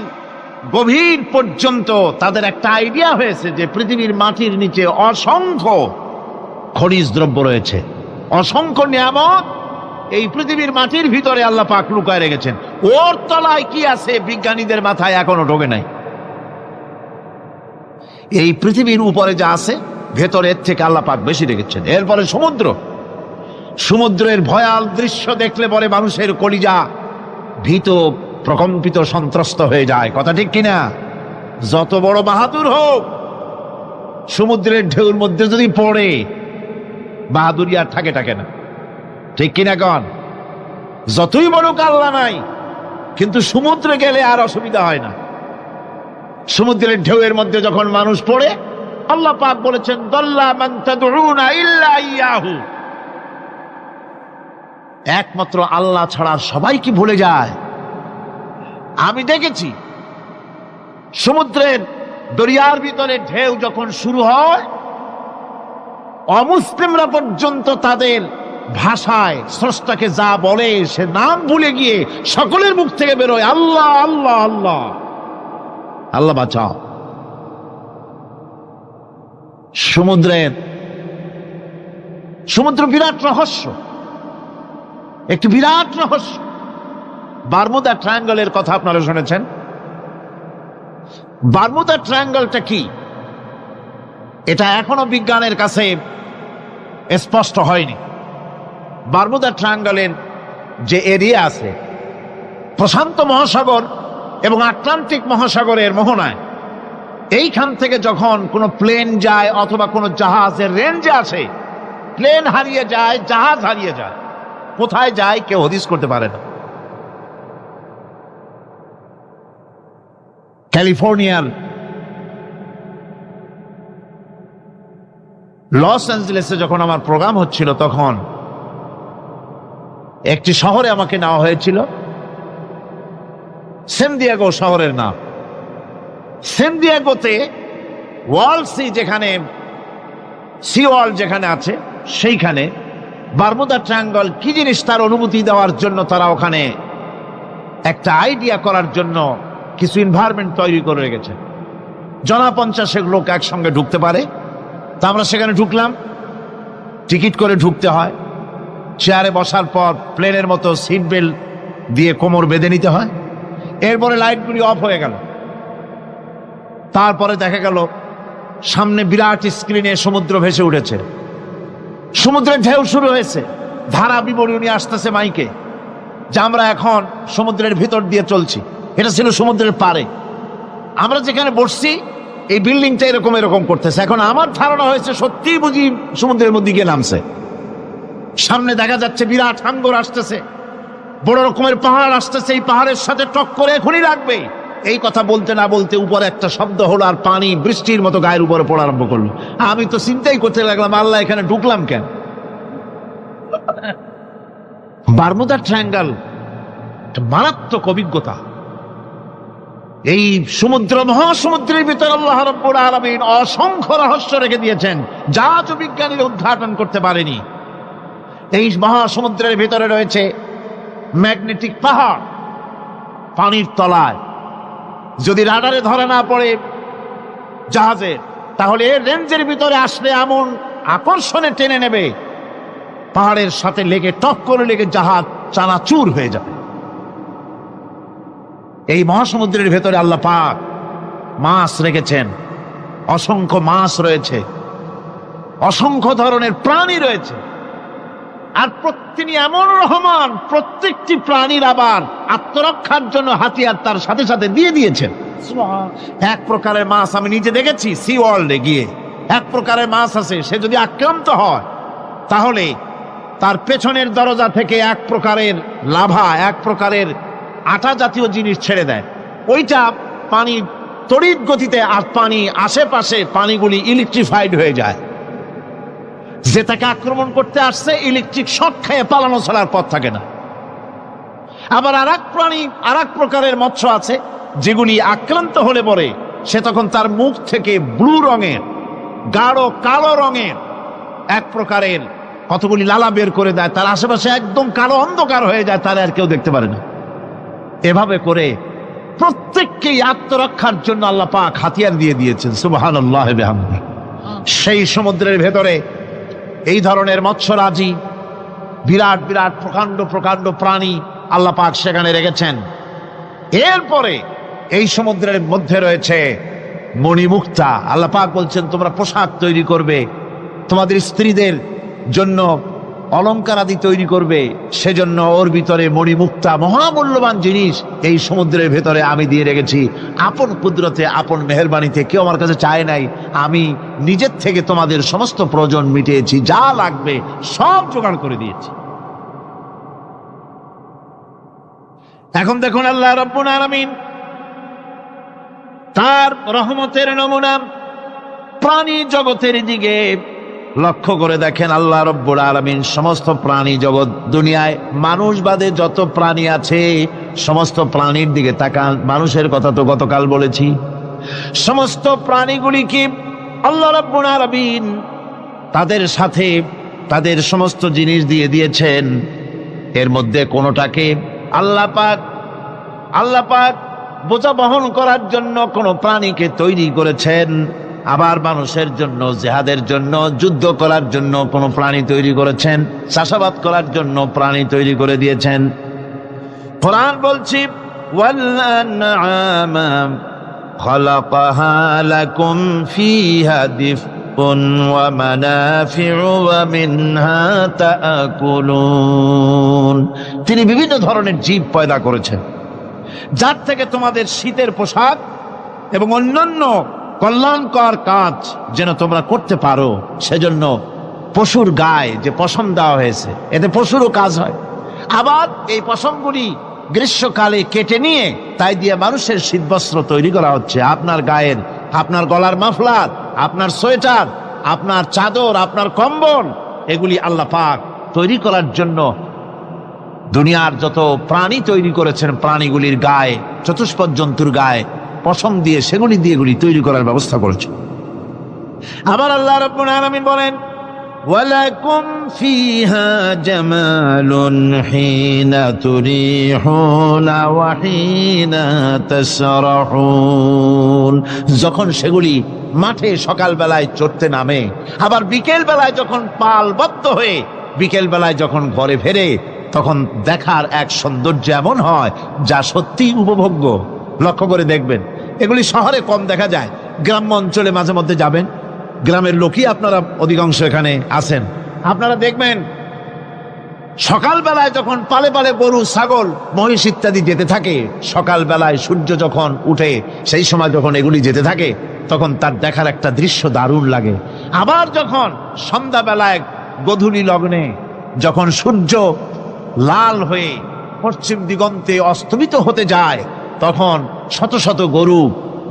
A: গভীর পর্যন্ত তাদের একটা আইডিয়া হয়েছে যে পৃথিবীর মাটির নিচে অসংখ্য খনিজ দ্রব্য রয়েছে, অসংখ্য নিয়ামত এই পৃথিবীর মাটির ভিতরে আল্লাহ পাক লুকায় রেখেছেন। ওর তলায় কি আছে বিজ্ঞানীদের মাথায় এখনো ঢোকে নাই। এই পৃথিবীর উপরে যা আছে ভেতরের থেকে আল্লাহ পাক বেশি রেখেছেন। এরপরে সমুদ্রের ভয়াল দৃশ্য দেখলে পরে মানুষের কলিজা ভীত, প্রকম্পিত, সন্ত্রস্ত হয়ে যায়। কথা ঠিক কিনা? যত বড় বাহাদুর হোক, সমুদ্রের ঢেউর মধ্যে যদি পড়ে, বাহাদুরি আর থাকে না। ঠিক কিনা কন? যতই বড় আল্লাহ নাই, কিন্তু সমুদ্রে গেলে আর অসুবিধা হয় না। সমুদ্রের ঢেউয়ের মধ্যে যখন মানুষ পড়ে, আল্লাহ পাক বলেছেন দাল্লা মান তাদউনা ইল্লা ইয়াহু, একমাত্র আল্লাহ ছাড়া সবাই কি ভুলে যায়? আমি দেখেছি সমুদ্রের দরিয়ার ভিতরে ঢেউ যখন শুরু হয়, অমুসলিমরা পর্যন্ত তাদের ভাষায় স্রষ্টাকে যা বলে সে নাম ভুলে গিয়ে সকলের মুখ থেকে বেরোয় আল্লাহ আল্লাহ আল্লাহ। আল্লাহ বাঁচাও। সমুদ্র বিরাট রহস্য, একটি বিরাট রহস্য। বারমুদা ট্রায়াঙ্গলের কথা আপনারা শুনেছেন। বারমুদা ট্রায়াঙ্গলটা কি, এটা এখনো বিজ্ঞানের কাছে স্পষ্ট হয়নি। বারমুদা ট্রায়াঙ্গলের যে এরিয়া আছে, প্রশান্ত মহাসাগর এবং আটলান্টিক মহাসাগরের মোহনায়, এইখান থেকে যখন কোনো প্লেন যায় অথবা কোনো জাহাজের রেঞ্জে আসে, প্লেন হারিয়ে যায়, জাহাজ হারিয়ে যায়, কোথায় যায় কেউ হদিস করতে পারে না। ক্যালিফোর্নিয়ার লস অ্যাঞ্জেলেসে যখন আমার প্রোগ্রাম হচ্ছিল, তখন একটি শহরে আমাকে নেওয়া হয়েছিল, সান দিয়েগো শহরের নাম। সান দিয়েগোতে ওয়ার্ল্ড সি, যেখানে সি ওয়ার্ল্ড যেখানে আছে, সেইখানে বারমুদা ট্রায়াঙ্গল কি জিনিস তার অনুমতি দেওয়ার জন্য তারা ওখানে একটা আইডিয়া করার জন্য কিছু এনভায়রনমেন্ট তৈরি করে রেখেছে। 50 লোক একসঙ্গে ঢুকতে পারে। তা আমরা সেখানে ঢুকলাম, টিকিট করে ঢুকতে হয়। চেয়ারে বসার পর প্লেনের মতো সিট বেল্ট দিয়ে কোমর বেঁধে নিতে হয়। এরপরে লাইটগুলি অফ হয়ে গেল। তারপরে দেখা গেল সামনে বিরাট স্ক্রিনে সমুদ্র ভেসে উঠেছে, সমুদ্রের ঢেউ শুরু হয়েছে, ধারা বিবরণী আসতেছে মাইকে যে আমরা এখন সমুদ্রের ভিতর দিয়ে চলছি। এটা ছিল সমুদ্রের পারে। আমরা যেখানে বসছি এই বিল্ডিংটা এরকম এরকম করতেছে। এখন আমার ধারণা হয়েছে সত্যিই বুঝি সমুদ্রের মধ্যে গিয়ে নামছে। সামনে দেখা যাচ্ছে বিরাট হাঙ্গর আসতেছে, বড় রকমের পাহাড় আসতেছে, এই পাহাড়ের সাথে টক্করে এখনই লাগবে। এই কথা বলতে না বলতে উপরে একটা শব্দ হলো, আর পানি বৃষ্টির মতো গায়ের উপরে পড়া আরম্ভ করলো। আমি তো চিন্তাই করতে লাগলাম, আল্লাহ এখানে ঢুকলাম কেন? বারমুদা ট্রায়াঙ্গল মারাত্মক অভিজ্ঞতা। এই সমুদ্র, মহাসমুদ্রের ভিতর আল্লাহ রাব্বুল আলামিন অসংখ্য রহস্য রেখে দিয়েছেন, যা আজ বিজ্ঞানীরা উদ্ঘাটন করতে পারেনি। এই মহাসমুদ্রের ভিতরে রয়েছে ম্যাগনেটিক পাহাড় পানির তলায়। যদি রাডারে ধরা না পড়ে জাহাজে, তাহলে এর রেঞ্জের ভিতরে আসলে এমন আকর্ষণে টেনে নেবে, পাহাড়ের সাথে লেগে টপ করে লেগে জাহাজ চানাচুর হয়ে যাবে। এই মহাসমুদ্রের ভেতরে আল্লাহ পাক মাছ রেখেছেন, অসংখ্য মাছ রয়েছে, অসংখ্য ধরনের প্রাণী রয়েছে। আর তিনি এমন রহমান, প্রত্যেকটি প্রাণীর আবার আত্মরক্ষার জন্য হাতিয়ার তার সাথে সাথে দিয়ে দিয়েছেন। এক প্রকারের মাছ আমি নিজে দেখেছি সি ওয়ার্ল্ডে গিয়ে, এক প্রকারের মাছ আছে, সে যদি আক্রান্ত হয় তাহলে তার পেছনের দরজা থেকে এক প্রকারের লাভা, এক প্রকারের আটা জাতীয় জিনিস ছেড়ে দেয়। ওইটা পানি তড়িৎ গতিতে, আর পানি আশেপাশে পানিগুলি ইলেকট্রিফাইড হয়ে যায়। যে তাকে আক্রমণ করতে আসছে ইলেকট্রিক শক খেয়ে পালানো ছাড়ার পথ থাকে না। আবার আর এক প্রাণী, আর এক প্রকারের মৎস্য আছে, যেগুলি আক্রান্ত হলে পরে সে তখন তার মুখ থেকে ব্লু রঙের, গাঢ় কালো রঙের এক প্রকারের কতগুলি লালা বের করে দেয়, তার আশেপাশে একদম কালো অন্ধকার হয়ে যায়, তারা আর কেউ দেখতে পারে না। এভাবে করে প্রত্যেককেই আত্মরক্ষার জন্য আল্লাহ পাক হাতিয়ার দিয়ে দিয়েছেন। সুবহানাল্লাহ ওয়া বিহামদিহি। সেই সমুদ্রের ভেতরে এই ধরনের মৎস্যরাজি, বিরাট বিরাট প্রকাণ্ড প্রকাণ্ড প্রাণী আল্লাহ পাক সেখানে রেখেছেন। এরপরে এই সমুদ্রের মধ্যে রয়েছে মণিমুক্তা। আল্লাহ পাক বলছেন তোমরা পোশাক তৈরি করবে, তোমাদের স্ত্রীদের জন্য অলংকার আদি তৈরি করবে, সেজন্য ওর ভিতরে মণিমুক্তা মহামূল্যবান জিনিস এই সমুদ্রের ভেতরে আমি দিয়ে রেখেছি। আপন কুদরতে, আপন মেহেরবানিতে, কেউ আমার কাছে চায় নাই, আমি নিজের থেকে তোমাদের সমস্ত প্রয়োজন মিটিয়েছি, যা লাগবে সব জোগাড় করে দিয়েছি। এখন দেখুন আল্লাহ রাব্বুল আলামিন তার রহমতের নমুনা প্রাণী জগতের দিকে লক্ষ্য করে দেখেন, আল্লাহ রব্বুল আলামিন সমস্ত প্রাণী জগৎ, দুনিয়ায় মানুষ বাদে যত প্রাণী আছে সমস্ত প্রাণীর দিকে তাকান। মানুষের কথা তো গতকাল বলেছি। সমস্ত প্রাণীগুলিকে আল্লাহ রাব্বুল আলামিন তাদের সাথে তাদের সমস্ত জিনিস দিয়ে দিয়েছেন। এর মধ্যে কোনোটাকে আল্লাহ পাক বোঝা বহন করার জন্য কোন প্রাণীকে তৈরি করেছেন, আবার মানুষের জন্য, জিহাদের জন্য, যুদ্ধ করার জন্য কোন প্রাণী তৈরি করেছেন, চাষাবাদ করার জন্য প্রাণী তৈরি করে দিয়েছেন। কোরআন বলছি, ওয়াল আনআমা খালাকাহা লাকুম ফিহা দিফউন ওয়া মানাফিউ ওয়া মিনহা তাআকুলুন। তিনি বিভিন্ন ধরনের জীব পয়দা করেছেন, যার থেকে তোমাদের শীতের পোশাক এবং অন্যান্য কল্যাণকর কাজ যেন তোমরা করতে পারো, সেজন্য পশুর গায়ে যে পশম দেওয়া হয়েছে, এতে পশুরও কাজ হয়। আবার এই পশমগুলি গ্রীষ্মকালে কেটে নিয়ে তাই দিয়ে মানুষের শীতবস্ত্র তৈরি করা হচ্ছে। আপনার গায়ের, আপনার গলার মাফলার, আপনার সোয়েটার, আপনার চাদর, আপনার কম্বল, এগুলি আল্লাহ পাক তৈরি করার জন্য দুনিয়ার যত প্রাণী তৈরি করেছেন, প্রাণীগুলির গায়ে, চতুষ্পদ জন্তুর গায়ে পশম দিয়ে, সেগুলি দিয়ে এগুলি তৈরি করার ব্যবস্থা করেছে। আবার আল্লাহ রাব্বুল আলামিন বলেন, ওয়ালাকুম ফিহা জামালুন হিনা তুরিহুনা ওয়া হিনা তাসরাহুন। যখন সেগুলি মাঠে সকাল বেলায় চড়তে নামে, আবার বিকেল বেলায় যখন পালবদ্ধ হয়ে বিকেল বেলায় যখন ঘরে ফেরে, তখন দেখার এক সৌন্দর্য এমন হয় যা সত্যি উপভোগ্য। লক্ষ্য করে দেখবেন, এগুলি শহরে কম দেখা যায়, গ্রাম্য অঞ্চলে মাঝে মধ্যে যাবেন, গ্রামের লোকই আপনারা অধিকাংশ এখানে আছেন, আপনারা দেখবেন সকাল বেলায় যখন পালে পালে গরু, ছাগল, মহিষ ইত্যাদি যেতে থাকে, সকাল বেলায় সূর্য যখন উঠে সেই সময় যখন এগুলি যেতে থাকে, তখন তার দেখার একটা দৃশ্য দারুণ লাগে। আবার যখন সন্ধ্যা বেলায় গোধূলি লগ্নে যখন সূর্য লাল হয়ে পশ্চিম দিগন্তে অস্তমিত হতে যায়, তখন শত শত গরু,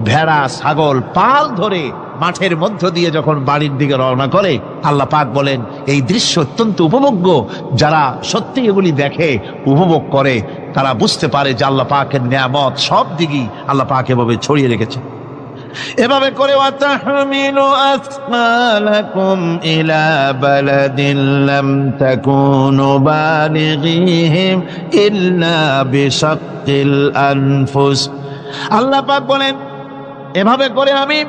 A: ভেড়া, ছাগল পাল ধরে মাঠের মধ্য দিয়ে যখন বাড়ির দিকে রওনা করে, আল্লাহ পাক বলেন এই দৃশ্য অত্যন্ত উপভোগ্য। যারা সত্যি এগুলি দেখে, উপভোগ করে, তারা বুঝতে পারে যে আল্লাহ পাকের নিয়ামত সব দিকেই আল্লাহ পাক এভাবে ছড়িয়ে রেখেছে। এভাবে করে ওয়াতাহমিলু আসফালাকুম ইলা বালাদিন লাম তাকুনু বালিগিহিম ইল্লা বিশাক্কিল আনফুস। আল্লাহ পাক বলেন, এভাবে করে আমি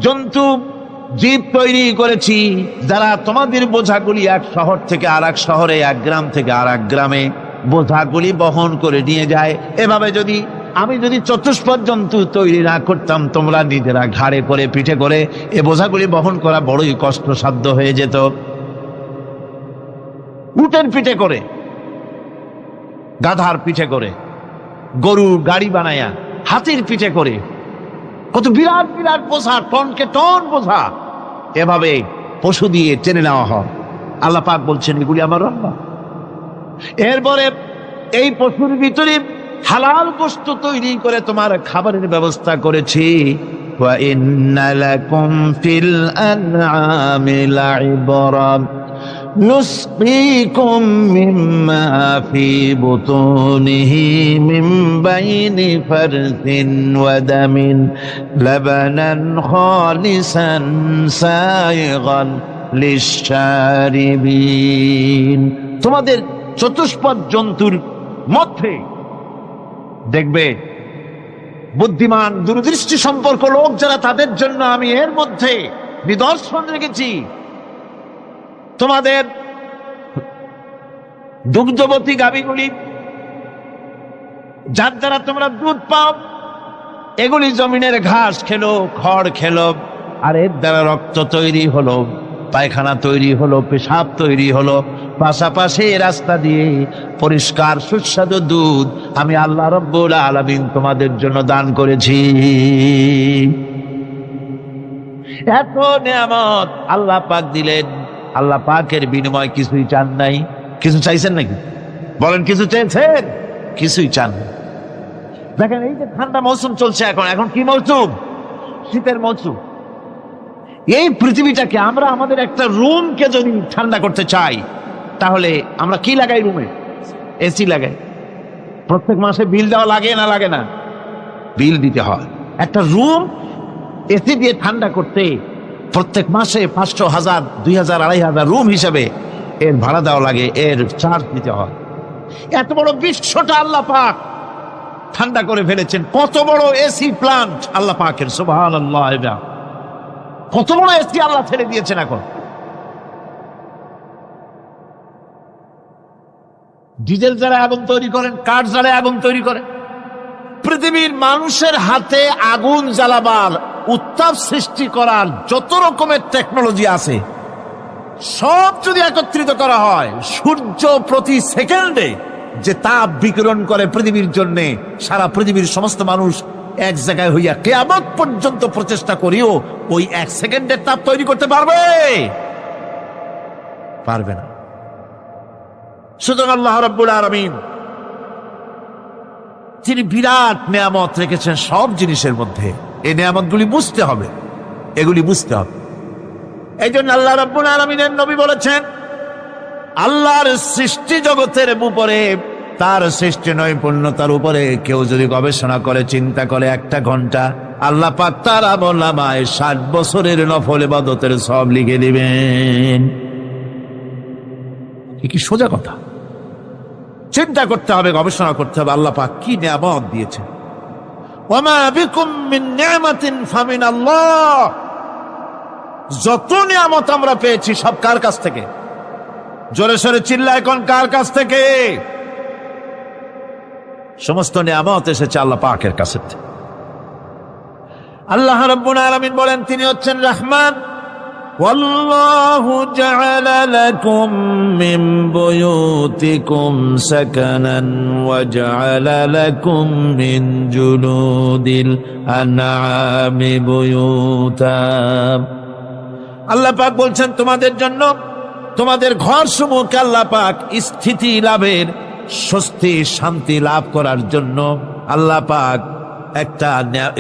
A: জন্তু, জীব তৈরি করেছি যারা তোমাদের বোঝাগুলি এক শহর থেকে আর এক শহরে, এক গ্রাম থেকে আর এক গ্রামে বোঝাগুলি বহন করে নিয়ে যায়। এভাবে আমি যদি চতুষ্পদ জন্তু তৈরি না করতাম, তোমরা নিজেরা ঘাড়ে করে, পিঠে করে এ বোঝাগুলি বহন করা বড়ই কষ্টসাধ্য হয়ে যেত। উটের পিঠে করে, গাধার পিঠে করে, গরুর গাড়ি বানায়া, হাতির পিঠে করে, কত বিরাট বিরাট বোঝা, টনকে টন বোঝা এভাবে পশু দিয়ে টেনে নেওয়া হয়। আল্লাহ পাক বলছেন এগুলি আমার রহমত। এরপরে এই পশুর ভিতরে হালাল গোশত তৈরি করে তোমার খাবারের ব্যবস্থা করেছি। ওয়া ইন্না লাকুম ফিল আনআমি লাইবরা নুসকিকুম মিম্মা ফি বুতুনিহি মিন বাইনি ফারসিন ওয়া দামিন লাবানান খালিসান সাইগান লিশশারিবিন। তোমাদের চতুষ্পদ জন্তুর মধ্যে দেখবে বুদ্ধিমান, দূরদৃষ্টি সম্পর্ক লোক যারা, তাদের জন্য আমি এর মধ্যে নিদর্শন রেখেছি। তোমাদের দুগ্ধবতী গাভীগুলি, যার দ্বারা তোমরা দুধ পাও, এগুলি জমিনের ঘাস খেলো, খড় খেলো, আর এর দ্বারা রক্ত তৈরি হলো, পায়খানা তৈরি হলো, পেশাব তৈরি হলো, পাশাপাশি রাস্তা দিয়ে পরিষ্কার সুস্বাদু দুধ আমি আল্লাহ রাব্বুল আলামিন তোমাদের জন্য দান করেছি। এত নিয়ামত আল্লাহ পাক দিলেন, আল্লাহ পাকের বিনিময় কিছুই চান নাই। কিছু চাইছেন নাকি? বলেন, কিছু চেয়েছেন? কিছুই চান না। দেখেন, এই যে ঠান্ডা মৌসুম চলছে, এখন কি মৌসুম? শীতের মৌসুম। এই পৃথিবীটাকে আমরা আমাদের একটা রুমকে যদি ঠান্ডা করতে চাই, তাহলে আমরা কি লাগাই? রুমে এসি লাগাই। প্রত্যেক মাসে বিল দেওয়া লাগে না লাগে না? বিল দিতে হয়। একটা রুম এসি দিয়ে ঠান্ডা করতে প্রত্যেক মাসে 500, 1000, 2000, 2500 রুম হিসাবে এর ভাড়া দেওয়া লাগে, এর চার্জ দিতে হয়। এত বড় বিশ্বটা আল্লাহ পাক ঠান্ডা করে ফেলেছেন। কত বড় এসি প্লান্ট আল্লাহ পাকের, সুবহানাল্লাহ। কত বড় এসি আল্লাহ ছেড়ে দিয়েছেন। এখন ডিজেল যারা আগুন তৈরি করেন, কাঠ যারা আগুন তৈরি করেন, পৃথিবীর মানুষের হাতে আগুন জ্বালাবার, উত্তাপ সৃষ্টি করার যত রকমের টেকনোলজি আছে, সব যদি একত্রিত করা হয়, সূর্য প্রতি সেকেন্ডে যে তাপ বিকিরণ করে পৃথিবীর জন্য, সারা পৃথিবীর সমস্ত মানুষ এক জায়গায় হইয়া কিয়ামত পর্যন্ত প্রচেষ্টা করিও ওই 1 সেকেন্ডের তাপ তৈরি করতে পারবে? পারবে না। সুতরাং আল্লাহ রাব্বুল আলামিন তিনি বিরাট নিয়ামত রেখেছেন সব জিনিসের মধ্যে। এই নিয়ামতগুলি বুঝতে হবে, এগুলি বুঝতে হবে। এই জন্য আল্লাহ রাব্বুল আলামিনের নবী বলেছেন, আল্লাহর সৃষ্টি জগতের উপরে, তার সৃষ্টি নৈপুণ্যতার উপরে কেউ যদি গবেষণা করে, চিন্তা করে 1 ঘন্টা, আল্লাহ পাক তার আমলনামায় 60 বছরের নফল ইবাদতের সওয়াব লিখে দিবেন। কি সোজা কথা। চিন্তা করতে হবে, গবেষণা করতে হবে আল্লাহ পাক কি নিয়ামত দিয়েছেন। ওয়ামা বিকুম মিন নি'মাতিন ফামিনাল্লাহ। যত নিয়ামত আমরা পেয়েছি সব কার কাছ থেকে? জোরে সোরে চিল্লায় কোন কার কাছ থেকে? সমস্ত নিয়ামত এসেছে আল্লাহ পাকের কাছে। আল্লাহ রাব্বুল আলামিন বলেন তিনি হচ্ছেন রহমান। ওয়াল্লাহু জাআলা লাকুম মিন বুয়ুতিকুম সাকানান ওয়া জাআলা লাকুম মিন জুলুদিল আনআমি বুয়ুতা। আল্লাহ পাক বলছেন তোমাদের জন্য তোমাদের ঘর সমূহকে আল্লাহ পাক স্থিতি লাভের, স্বস্তি শান্তি লাভ করার জন্য আল্লাহ পাক একটা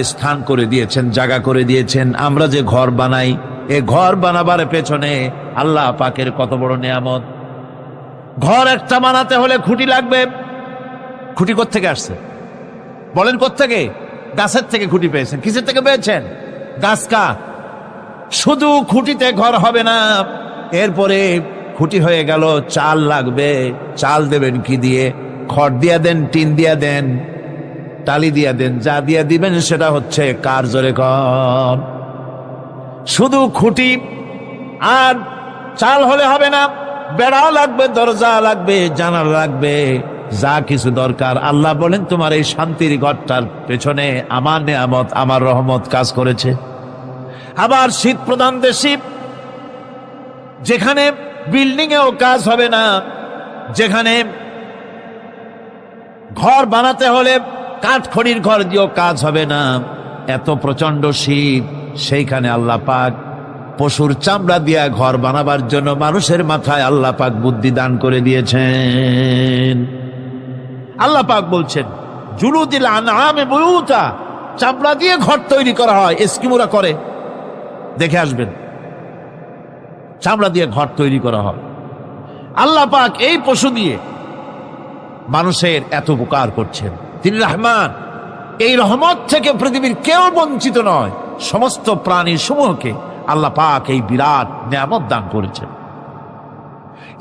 A: স্থান করে দিয়েছেন, জায়গা করে দিয়েছেন। আমরা যে ঘর বানাই, এ ঘর বানাবার পেছনে আল্লাহ পাকের কত বড় নিয়ামত। ঘর একটা বানাতে হলে খুঁটি লাগবে। খুঁটি কোত্থেকে আসছে বলেন? কোত্থেকে? গাছের থেকে খুঁটি পেয়েছেন। কিসের থেকে পেয়েছেন? গাছ কা। শুধু খুঁটিতে ঘর হবে না, এরপরে খুঁটি হয়ে গেল, চাল লাগবে। চাল দেবেন কি দিয়ে? খড় দিয়া দেন, টিন দিয়া দেন, টালি দিয়া দেন, যা দিয়া দিবেন সেটা হচ্ছে কার? জোরে কর। শুধু খুঁটি আর চাল হলে হবে না, বেড়াও লাগবে, দরজা লাগবে, জানালা লাগবে, যা কিছু দরকার। আল্লাহ বলেন তোমার এই শান্তির ঘরটার পেছনে আমার নিয়ামত, আমার রহমত কাজ করেছে। আবার শীত প্রধান দেশে, যেখানে বিল্ডিং এও কাজ হবে না, যেখানে ঘর বানাতে হলে কাঠখড়ির ঘর দিয়েও কাজ হবে না, এত প্রচন্ড শীত, সেইখানে আল্লাহ পাক পশুর চামড়া দিয়া ঘর বানাবার জন্য মানুষের মাথায় আল্লাহ পাক বুদ্ধি দান করে দিয়েছেন। আল্লাহ পাক বলছেন জুলুদিল আনআমি বুয়ুতা, চামড়া দিয়ে ঘর তৈরি করা হয়। এস্কিমোরা করে, দেখে আসবেন, চামড়া দিয়ে ঘর তৈরি করা হয়। আল্লাহ পাক এই পশু দিয়ে মানুষের এত উপকার করছেন। তিনি রহমান। এই রহমত থেকে পৃথিবীর কেউ বঞ্চিত নয়। সমস্ত প্রাণী সমূহকে আল্লাহ পাক এই বিরাট নিয়ামত দান করেছেন।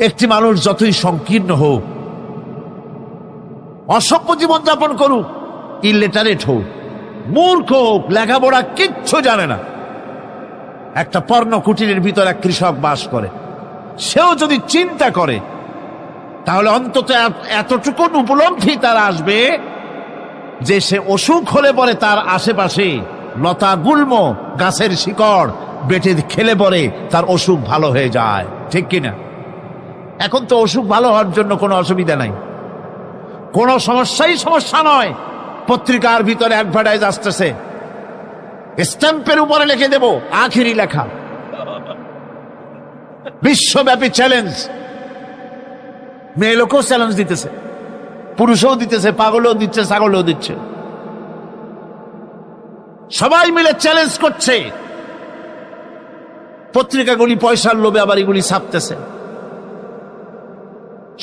A: একটি মানুষ যতই সংকীর্ণ হোক, অসভ্য জীবনযাপন করুক, ইলিটারেট হোক, মূর্খ হোক, লেখাপড়া কিচ্ছু জানে না, একটা পর্ণ কুটিরের ভিতর এক কৃষক বাস করে, সেও যদি চিন্তা করে তাহলে অন্তত এতটুকু উপলব্ধি তার আসবে যে সে অসুখ হলে পরে তার আশেপাশে লতা গুল্ম, গাছের শিকড় বেটে খেলে পরে তার অসুখ ভালো হয়ে যায়। ঠিক কিনা? এখন তো অসুখ ভালো হওয়ার জন্য কোনো অসুবিধা নাই, কোনো সমস্যা নয়। পত্রিকার ভিতরে অ্যাডভার্টাইজ আসতেছে, স্ট্যাম্পের উপরে লিখে দেব আখিরি লেখা, বিশ্বব্যাপী চ্যালেঞ্জ। মেয়ে লোকও চ্যালেঞ্জ দিতেছে, পুরুষও দিতেছে, পাগলও দিচ্ছে, ছাগলও দিচ্ছে, সবাই মিলে চ্যালেঞ্জ করছে পত্রিকাগুলি পয়সার লোভে আবার এগুলি ছাপতেছে।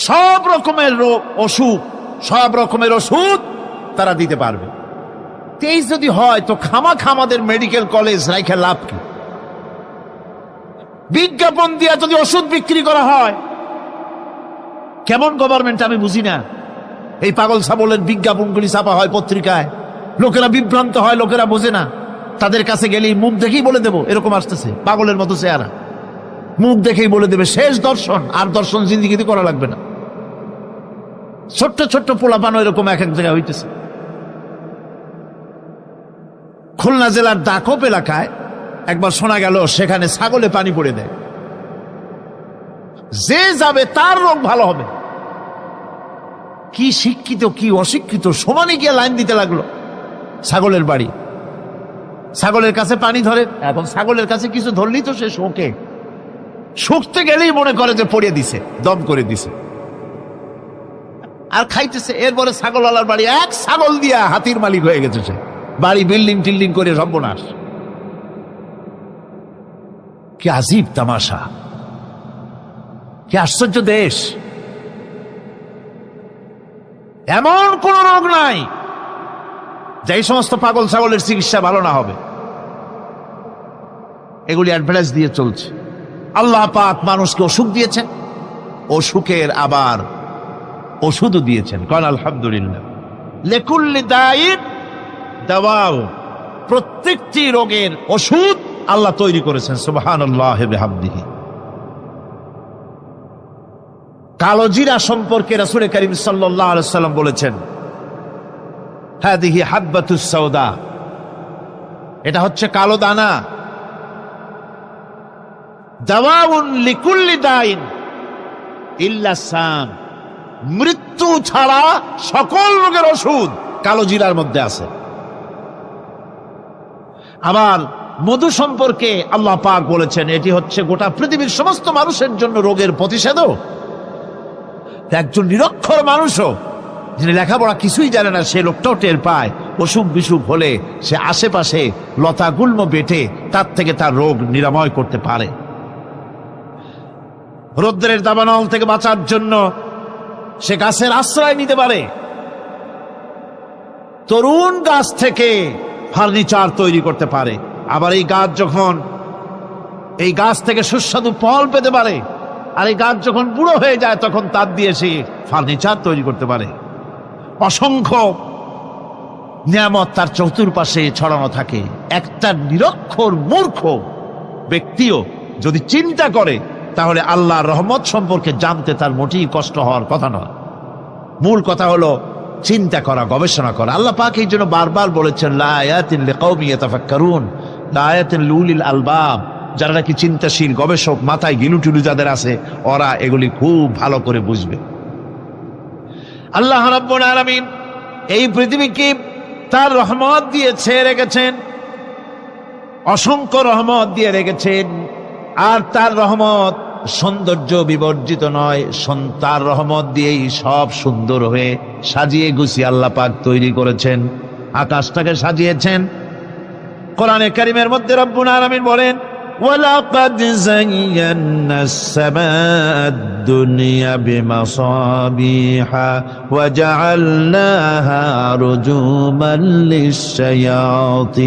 A: সব রকমের রোগ অসুখ, সব রকমের ওষুধ তারা দিতে পারবে। তেইশ যদি হয় তো খামাখা আমাদের মেডিকেল কলেজ রাইখা লাভ কি? বিজ্ঞাপন দিয়া যদি ওষুধ বিক্রি করা হয়, কেমন গভর্নমেন্ট আমি বুঝি না। এই পাগল ছাগলের বিজ্ঞাপনগুলি ছাপা হয় পত্রিকায়, লোকেরা বিভ্রান্ত হয়, লোকেরা বোঝে না। তাদের কাছে গেলেই মুখ দেখেই বলে দেবো এরকম আসতেছে, পাগলের মতো চেহারা, মুখ দেখেই বলে দেবে শেষ দর্শন, আর দর্শন জিন্দিগিতে করা লাগবে না। ছোট্ট ছোট্ট পোলাপানো এরকম এক এক জায়গায় হইতেছে। খুলনা জেলার দাকপ এলাকায় একবার শোনা গেল সেখানে ছাগলে পানি পড়ে দেয়, যে যাবে তার রোগ ভালো হবে। কি শিক্ষিত কি অশিক্ষিত সমানে গিয়ে লাইন দিতে লাগলো ছাগলের বাড়ি। ছাগলের কাছে পানি ধরে, এখন ছাগলের কাছে কিছু ধরলেই তো সে শোকে, শুকতে গেলেই মনে করে যে পড়িয়ে দিছে, দম করে দিছে, আর খাইতেছে। এরপরে ছাগলওয়ালার বাড়ি এক ছাগল দিয়া হাতির মালিক হয়ে গেছে সে, বাড়ি বিল্ডিং টিল্ডিং করে সর্বনাশ। কি আজীব তামাশা, কি আশ্চর্য দেশ। এমন কোন রোগ নাই যে এই সমস্ত পাগল ছাগলের চিকিৎসা ভালো না হবে। এগুলি অ্যাডভার্টাইজ দিয়ে চলছে। আল্লাহ পাক মানুষকে অসুখ দিয়েছেন, অসুখের আবার ওষুধও দিয়েছেন। কারণ আলহামদুলিল্লাহ লিকুল্লি দাইন দাওয়াও, প্রত্যেকটি রোগের ওষুধ আল্লাহ তৈরি করেছেন। সুবহানাল্লাহ বিহামদিহি। কালো জিরা সম্পর্কে রাসূল করিম সাল্লাল্লাহু আলাইহি ওয়াসাল্লাম বলেছেন, হাদিহি হাব্বাতুস সাওদা, এটা হচ্ছে কালো দানা। দাওয়াউন লিকুল্লি দাইন ইল্লা সাম, মৃত্যু ছাড়া সকল রোগের ওষুধ কালো জিরার মধ্যে আছে। আবার মধু সম্পর্কে আল্লাহ পাক বলেছেন, এটি হচ্ছে গোটা পৃথিবীর সমস্ত মানুষের জন্য রোগের প্রতিষেধক। একজন নিরক্ষর মানুষও, যিনি লেখাপড়া কিছুই জানে না, সে লোকটাও টের পায় অসুখ বিসুখ হলে সে আশেপাশে লতা গুল্ম বেটে তার থেকে তার রোগ নিরাময় করতে পারে। রৌদ্রের দাবানল থেকে বাঁচার জন্য সে গাছের আশ্রয় নিতে পারে। তরুণ গাছ থেকে ফার্নিচার তৈরি করতে পারে। আবার এই গাছ যখন এই গাছ থেকে সুস্বাদু ফল পেতে পারে, আর এই গাছ যখন বুড়ো হয়ে যায় তখন তার দিয়ে সে ফার্নিচার তৈরি করতে পারে। অসংখ্য নিয়ামত তার চতুর্পাশে ছড়ানো থাকে। একটা নিরক্ষর মূর্খ ব্যক্তিও যদি চিন্তা করে তাহলে আল্লাহর রহমত সম্পর্কে জানতে তার মোটেই কষ্ট হওয়ার কথা নয়। মূল কথা হলো চিন্তা করা, গবেষণা করা। আল্লাহ পাক এই জন্য বারবার বলেছেন, লা আয়াতিন লিকাউমিন ইয়াতাফাক্কারুন, লা আয়াতিন লিউলিল আলবাব, যারা নাকি চিন্তাশীল গবেষক, মাথায় গিলুটুলু যাদের আছে, ওরা এগুলি খুব ভালো করে বুঝবে। আল্লাহ রাব্বুল আলামিন এই পৃথিবীকে তার রহমত দিয়ে ছেড়ে রেখেছেন, অসংখ্য রহমত দিয়ে রেখেছেন। আর তার রহমত সৌন্দর্য বিবর্জিত নয়, তার রহমত দিয়েই সব সুন্দর হয়ে সাজিয়ে গুছিয়ে আল্লাহ পাক তৈরি করেছেন। আকাশটাকে সাজিয়েছেন। কোরআনে কারীমের মধ্যে রব্বুল আলামিন বলেন, ওয়ালাকাদ যায়্যানা আস-সামাআদ দুনিয়া বিমাসাবিহা ওয়া জাআলনাহা রুজুমান লিশ-শায়াতিন।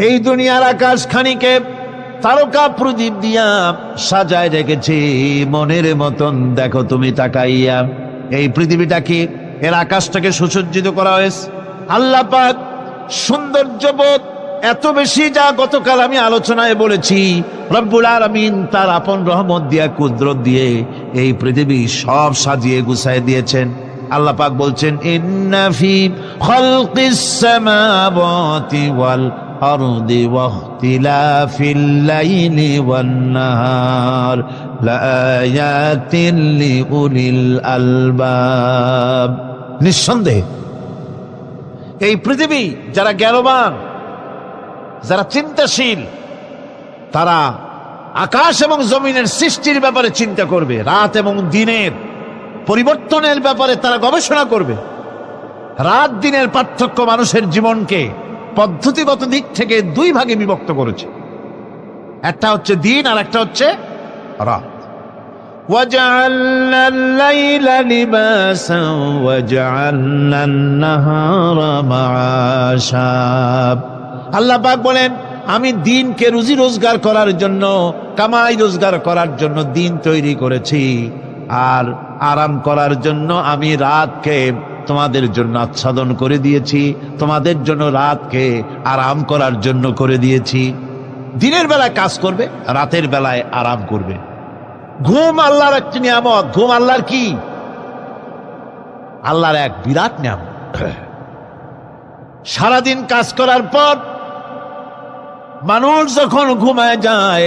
A: এই দুনিয়ার আকাশখানিকে তারকা প্রদীপ দিয়া সাজায় রেখেছি মনের মতন। দেখো তুমি তাকাইয়া, এই পৃথিবীটাকে, এর আকাশটাকে সুসজ্জিত করা হয়েছে। আল্লাহ পাক সৌন্দর্যবোধ এত বেশি, যা গতকাল আমি আলোচনায় বলেছি, রব্বুল আলামিন তার আপন রহমত দিয়া, কুদরত দিয়ে এই পৃথিবী সব সাজিয়ে গুছায় দিয়েছেন। আল্লাহ পাক বলছেন, ইন্না ফি খালকিস সামাওয়াতি ওয়াল আরদি ওয়াখতিলাফিল লাইলি ওয়ান নাহার লাআয়াতিন লিউলিল আলবাব। নিঃসন্দেহে এই পৃথিবী যারা জ্ঞানবান, যারা চিন্তাশীল, তারা আকাশ এবং জমিনের সৃষ্টির ব্যাপারে চিন্তা করবে, রাত এবং দিনের পরিবর্তনের ব্যাপারে তারা গবেষণা করবে। রাত দিনের পার্থক্য মানুষের জীবনকে পদ্ধতিগত দিক থেকে দুই ভাগে বিভক্ত করেছে। একটা হচ্ছে দিন আর একটা হচ্ছে রাত। وَجَعَلْنَا اللَّيْلَ لِبَاسًا وَجَعَلْنَا النَّهَارَ مَعَاشًا। আল্লাহ পাক বলেন, আমি দিনকে রুজি রোজগার করার জন্য, কামাই রোজগার করার জন্য দিন তৈরি করেছি, আর আরাম করার জন্য আমি রাতকে তোমাদের জন্য আচ্ছাদন করে দিয়েছি, তোমাদের জন্য রাতকে আরাম করার জন্য করে দিয়েছি। দিনের বেলায় কাজ করবে, রাতের বেলায় আরাম করবে। ঘুম আল্লাহর একটি নিয়ামত। ঘুম আল্লাহর কি? আল্লাহর এক বিরাট নিয়ামত। সারাদিন কাজ করার পর মানুষ যখন ঘুমায় যায়,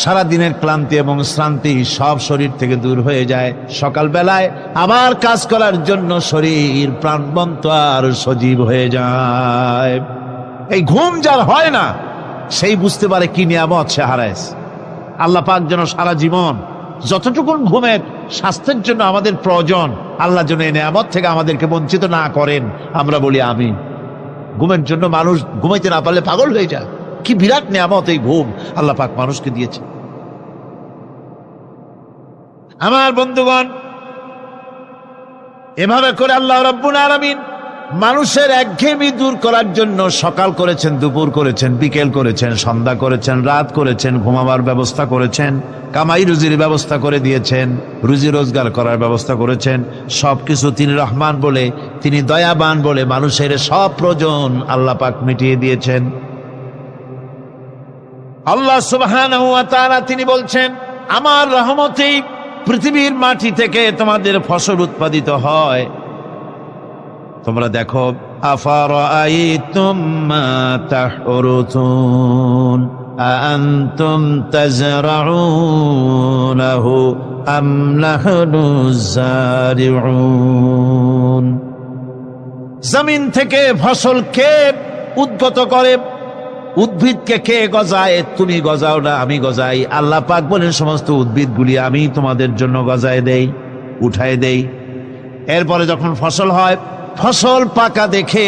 A: সারাদিনের ক্লান্তি এবং শ্রান্তি সব শরীর থেকে দূর হয়ে যায়। সকাল বেলায় আবার কাজ করার জন্য শরীর প্রাণবন্ত আর সজীব হয়ে যায়। এই ঘুম যার হয় না, সেই বুঝতে পারে কি নিয়ামত সে হারাইছে। আল্লাহ পাক যেন সারা জীবন যতটুকুন ঘুমের স্বাস্থ্যের জন্য আমাদের প্রয়োজন, আল্লাহ যেন এই নিয়ামত থেকে আমাদেরকে বঞ্চিত না করেন। আমরা বলি আমিন। ঘুমের জন্য মানুষ ঘুমাইতে না পারলে পাগল হয়ে যায়। কি বিরাট নিয়ামত এই ঘুম আল্লাহ পাক মানুষকে দিয়েছে। আমার বন্ধুগণ, এভাবে করে আল্লাহ রাব্বুল আলামিন মানুষের একঘেয়েমি দূর করার জন্য সকাল করেছেন, দুপুর করেছেন, বিকেল করেছেন, সন্ধ্যা করেছেন, রাত করেছেন, ঘুমাবার ব্যবস্থা করেছেন, কামাই রুজির ব্যবস্থা করে দিয়েছেন, রুজি রোজগার করার ব্যবস্থা করেছেন। সবকিছু তিনি রহমান বলে, তিনি দয়াবান বলে মানুষের সব প্রয়োজন আল্লাহ পাক মিটিয়ে দিয়েছেন। আল্লাহ সুবহানাহু ওয়া তাআলা তিনি বলছেন, আমার রহমতেই পৃথিবীর মাটি থেকে তোমাদের ফসল উৎপাদিত হয়। তোমরা দেখো, আফারাআইতুম মা তাহরুতুন আআনতুম তাজরাউনাহু আম নাহনুজ জারিউন। জমিন থেকে ফসল কে উদ্গত করে? উদ্ভিদকে কে গজায়? তুমি গজাও না, আমি গজাই। আল্লাহ পাক বলেন, সমস্ত উদ্ভিদগুলি আমি তোমাদের জন্য গজায় দেই, উঠায় দেই। এরপরে যখন ফসল হয়, ফসল পাকা দেখে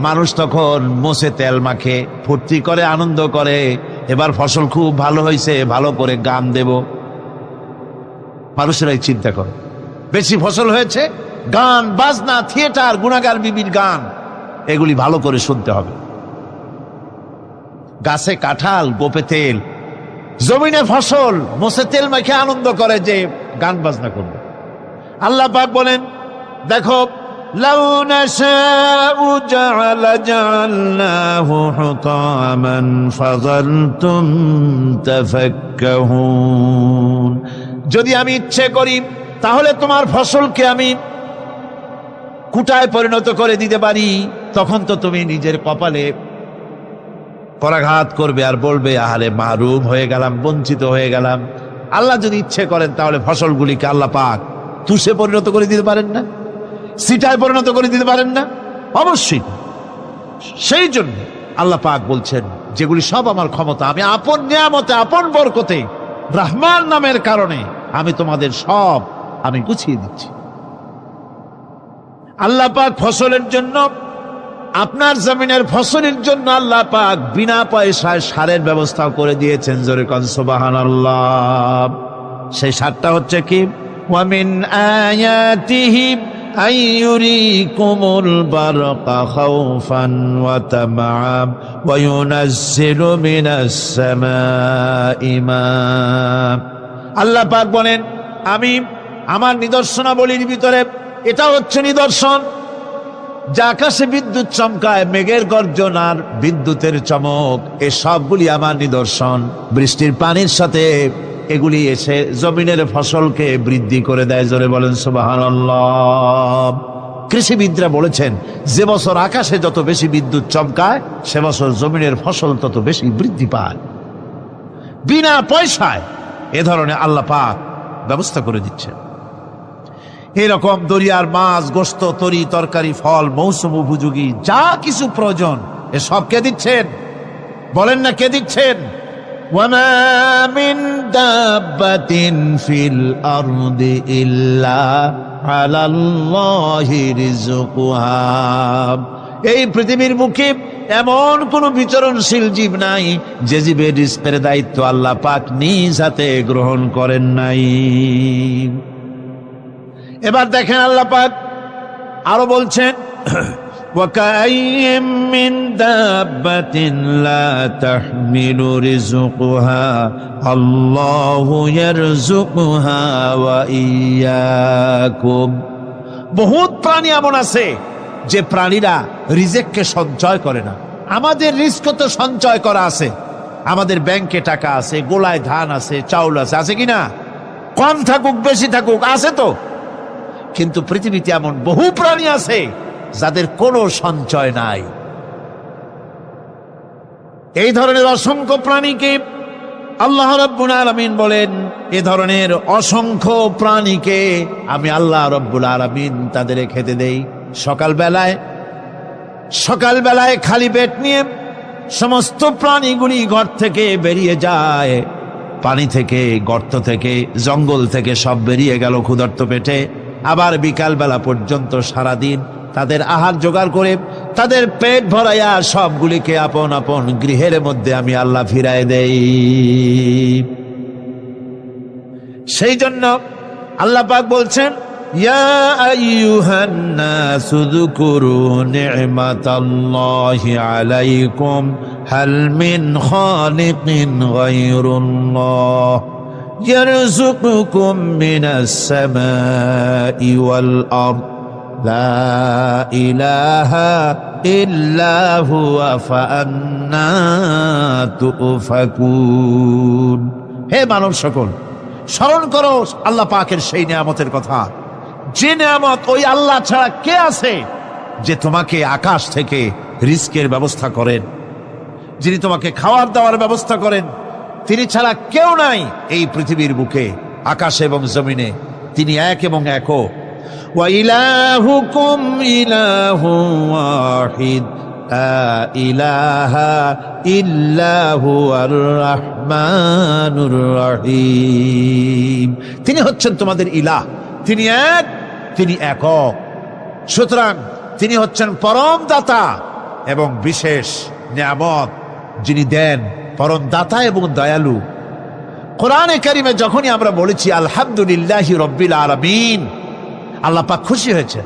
A: মানুষ তখন মোষে তেল মাখে, ফুর্তি করে, আনন্দ করে। এবার ফসল খুব ভালো হয়েছে, ভালো করে গান দেব। মানুষেরাই চিন্তা করে, বেশি ফসল হয়েছে, গান বাজনা, থিয়েটার, গুনাগার বিবির গান, এগুলি ভালো করে শুনতে হবে। গাছে কাঁঠাল, গোপে তেল, জমিনে ফসল, মোষে তেল মাখে আনন্দ করে যে গান বাজনা করবে। আল্লাহ পাক বলেন, দেখো, লাউ নাশাউ জাআলনাহু হুতামান ফাযালতুম তাফাক্কাহুন। যদি আমি ইচ্ছে করি তাহলে তোমার ফসলকে আমি কুটায় পরিণত করে দিতে পারি। তখন তো তুমি নিজের কপালে পরাঘাত করবে আর বলবে, আহারে মাহরুম হয়ে গেলাম, বঞ্চিত হয়ে গেলাম। আল্লাহ যদি ইচ্ছে করেন তাহলে ফসলগুলিকে আল্লাহ পাক তুষে পরিণত করে দিতে পারেন না? সিটায় পরিণত করে দিতে পারেন না? অবশ্যই। সেই জন্য আল্লাহ পাক বলছেন, যেগুলি সব আমার ক্ষমতা, আমি আপন নিয়ামতে, আপন বরকতে, রহমান নামের কারণে আমি তোমাদের সব আমি গুছিয়ে দিচ্ছি। আল্লাহ পাক ফসলের জন্য, আপনার জমিনের ফসলের জন্য আল্লাহ পাক বিনা পয়সায় সারের ব্যবস্থা করে দিয়েছেন। জোরে কোন সুবহানাল্লাহ। সেই সারটা হচ্ছে কি? ওয়া মিন আয়াতিহি আইয়ুরিকুমুল বারকা খাউফান ওয়া তামআম ওয়া ইউনাজ্জিলু মিনাস সামাই মা। আল্লাহ পাক বলেন, আমি আমার নিদর্শনাবলীর ভিতরে এটা হচ্ছে নিদর্শন, যে আকাশে বিদ্যুৎ চমকায়, মেঘের গর্জন আর বিদ্যুতের চমক, এ সবগুলি আমার নিদর্শন। বৃষ্টির পানির সাথে এগুলি এসে জমিনের ফসলকে বৃদ্ধি করে দেয়। জোরে বলেন সুবহানাল্লাহ। কৃষিবিদরা বলেছেন, যে বছর আকাশে যত বেশি বিদ্যুৎ চমকায়, সে বছর জমিনের ফসল তত বেশি বৃদ্ধি পায়। বিনা পয়সায় এ ধরনের আল্লাহ পাক ব্যবস্থা করে দিচ্ছেন। এরকম দরিয়ার মাছ, গোশত, তরি তরকারি, ফল, মৌসুম উপযোগী যা কিছু প্রয়োজন, এ সব কে দিচ্ছেন? বলেন না, কে দিচ্ছেন? ওয়ামা মিন দাব্বাতিন ফিল আরদি ইল্লা আলাল্লাহি রিজকুহা। এই পৃথিবীর মুখে এমন কোন বিচরণশীল জীব নাই যে জীবের রিজকের দায়িত্ব আল্লাহ পাক নিজ হাতে গ্রহণ করেন নাই। এবার দেখেন আল্লাহ পাক আরো বলছেন, وَكَأَيٍّ مِّن دَابَّةٍ لَّا تَحْمِلُ رِزْقَهَا اللَّهُ يَرْزُقُهَا وَإِيَّاكُمْ। বহুত প্রাণী এমন আছে যে প্রাণীরা রিজেককে সঞ্চয় করে না। আমাদের রিস্ক তো সঞ্চয় করা আছে, আমাদের ব্যাংকে টাকা আছে, গোলায় ধান আছে, চাউল আছে, আছে কিনা? কম থাকুক বেশি থাকুক আছে তো। কিন্তু পৃথিবীতে এমন বহু প্রাণী আছে যাদের কোনো সঞ্চয় নাই। এই ধরনের অসংখ্য প্রাণীকে আল্লাহ রাব্বুল আলামিন বলেন, এ ধরনের অসংখ্য প্রাণীকে আমি আল্লাহ রাব্বুল আলামিন তাদের খেতে দেই। সকালবেলায় খালি পেট নিয়ে সমস্ত প্রাণীগুলি ঘর থেকে বেরিয়ে যায়, পানি থেকে, গর্ত থেকে, জঙ্গল থেকে সব বেরিয়ে গেল ক্ষুধার্ত পেটে। আবার বিকালবেলা পর্যন্ত সারাদিন তাদের আহার জোগাড় করে তাদের পেট ভরাইয়া সবগুলিকে আপন আপন গৃহের মধ্যে আমি আল্লাহ ফিরায় দেই। সেই জন্য আল্লাহ পাক বলছেন, ইয়া আইয়ুহান নাসু যকুরু নি'মাতাল্লাহি আলাইকুম হাল মিন খালিকিন গায়রুল্লাহ ইয়ারযুকুকুম মিনাস সামাই ওয়াল আরদ লা ইলাহা ইল্লা হুয়া ফাআন্না তুফাকুন। হে মানব সকল, স্মরণ করো আল্লাহ পাকের সেই নিয়ামতের কথা, যে নিয়ামত ওই আল্লাহ ছাড়া কে আছে, যে তোমাকে আকাশ থেকে রিজকের ব্যবস্থা করেন, যিনি তোমাকে খাওয়ার দাওয়ার ব্যবস্থা করেন। তিনি ছাড়া কেউ নাই এই পৃথিবীর বুকে, আকাশ এবং জমিনে। তিনি এক এবং একও। ওয়া ইলাহুকুম ইলাহুন ওয়াহিদ লা ইলাহা ইল্লা হুয়ার রাহমানুর রহিম। তিনি হচ্ছেন তোমাদের ইলাহ, তিনি এক, তিনি একক। সুতরাং তিনি হচ্ছেন পরম দাতা এবং বিশেষ নিয়ামত যিনি দেন, পরম দাতা এবং দয়ালু। কোরআনে কারিমে যখনই আমরা বলেছি আলহামদুলিল্লাহি রাব্বিল আলামিন, আল্লাহ পাক খুশি হয়েছে।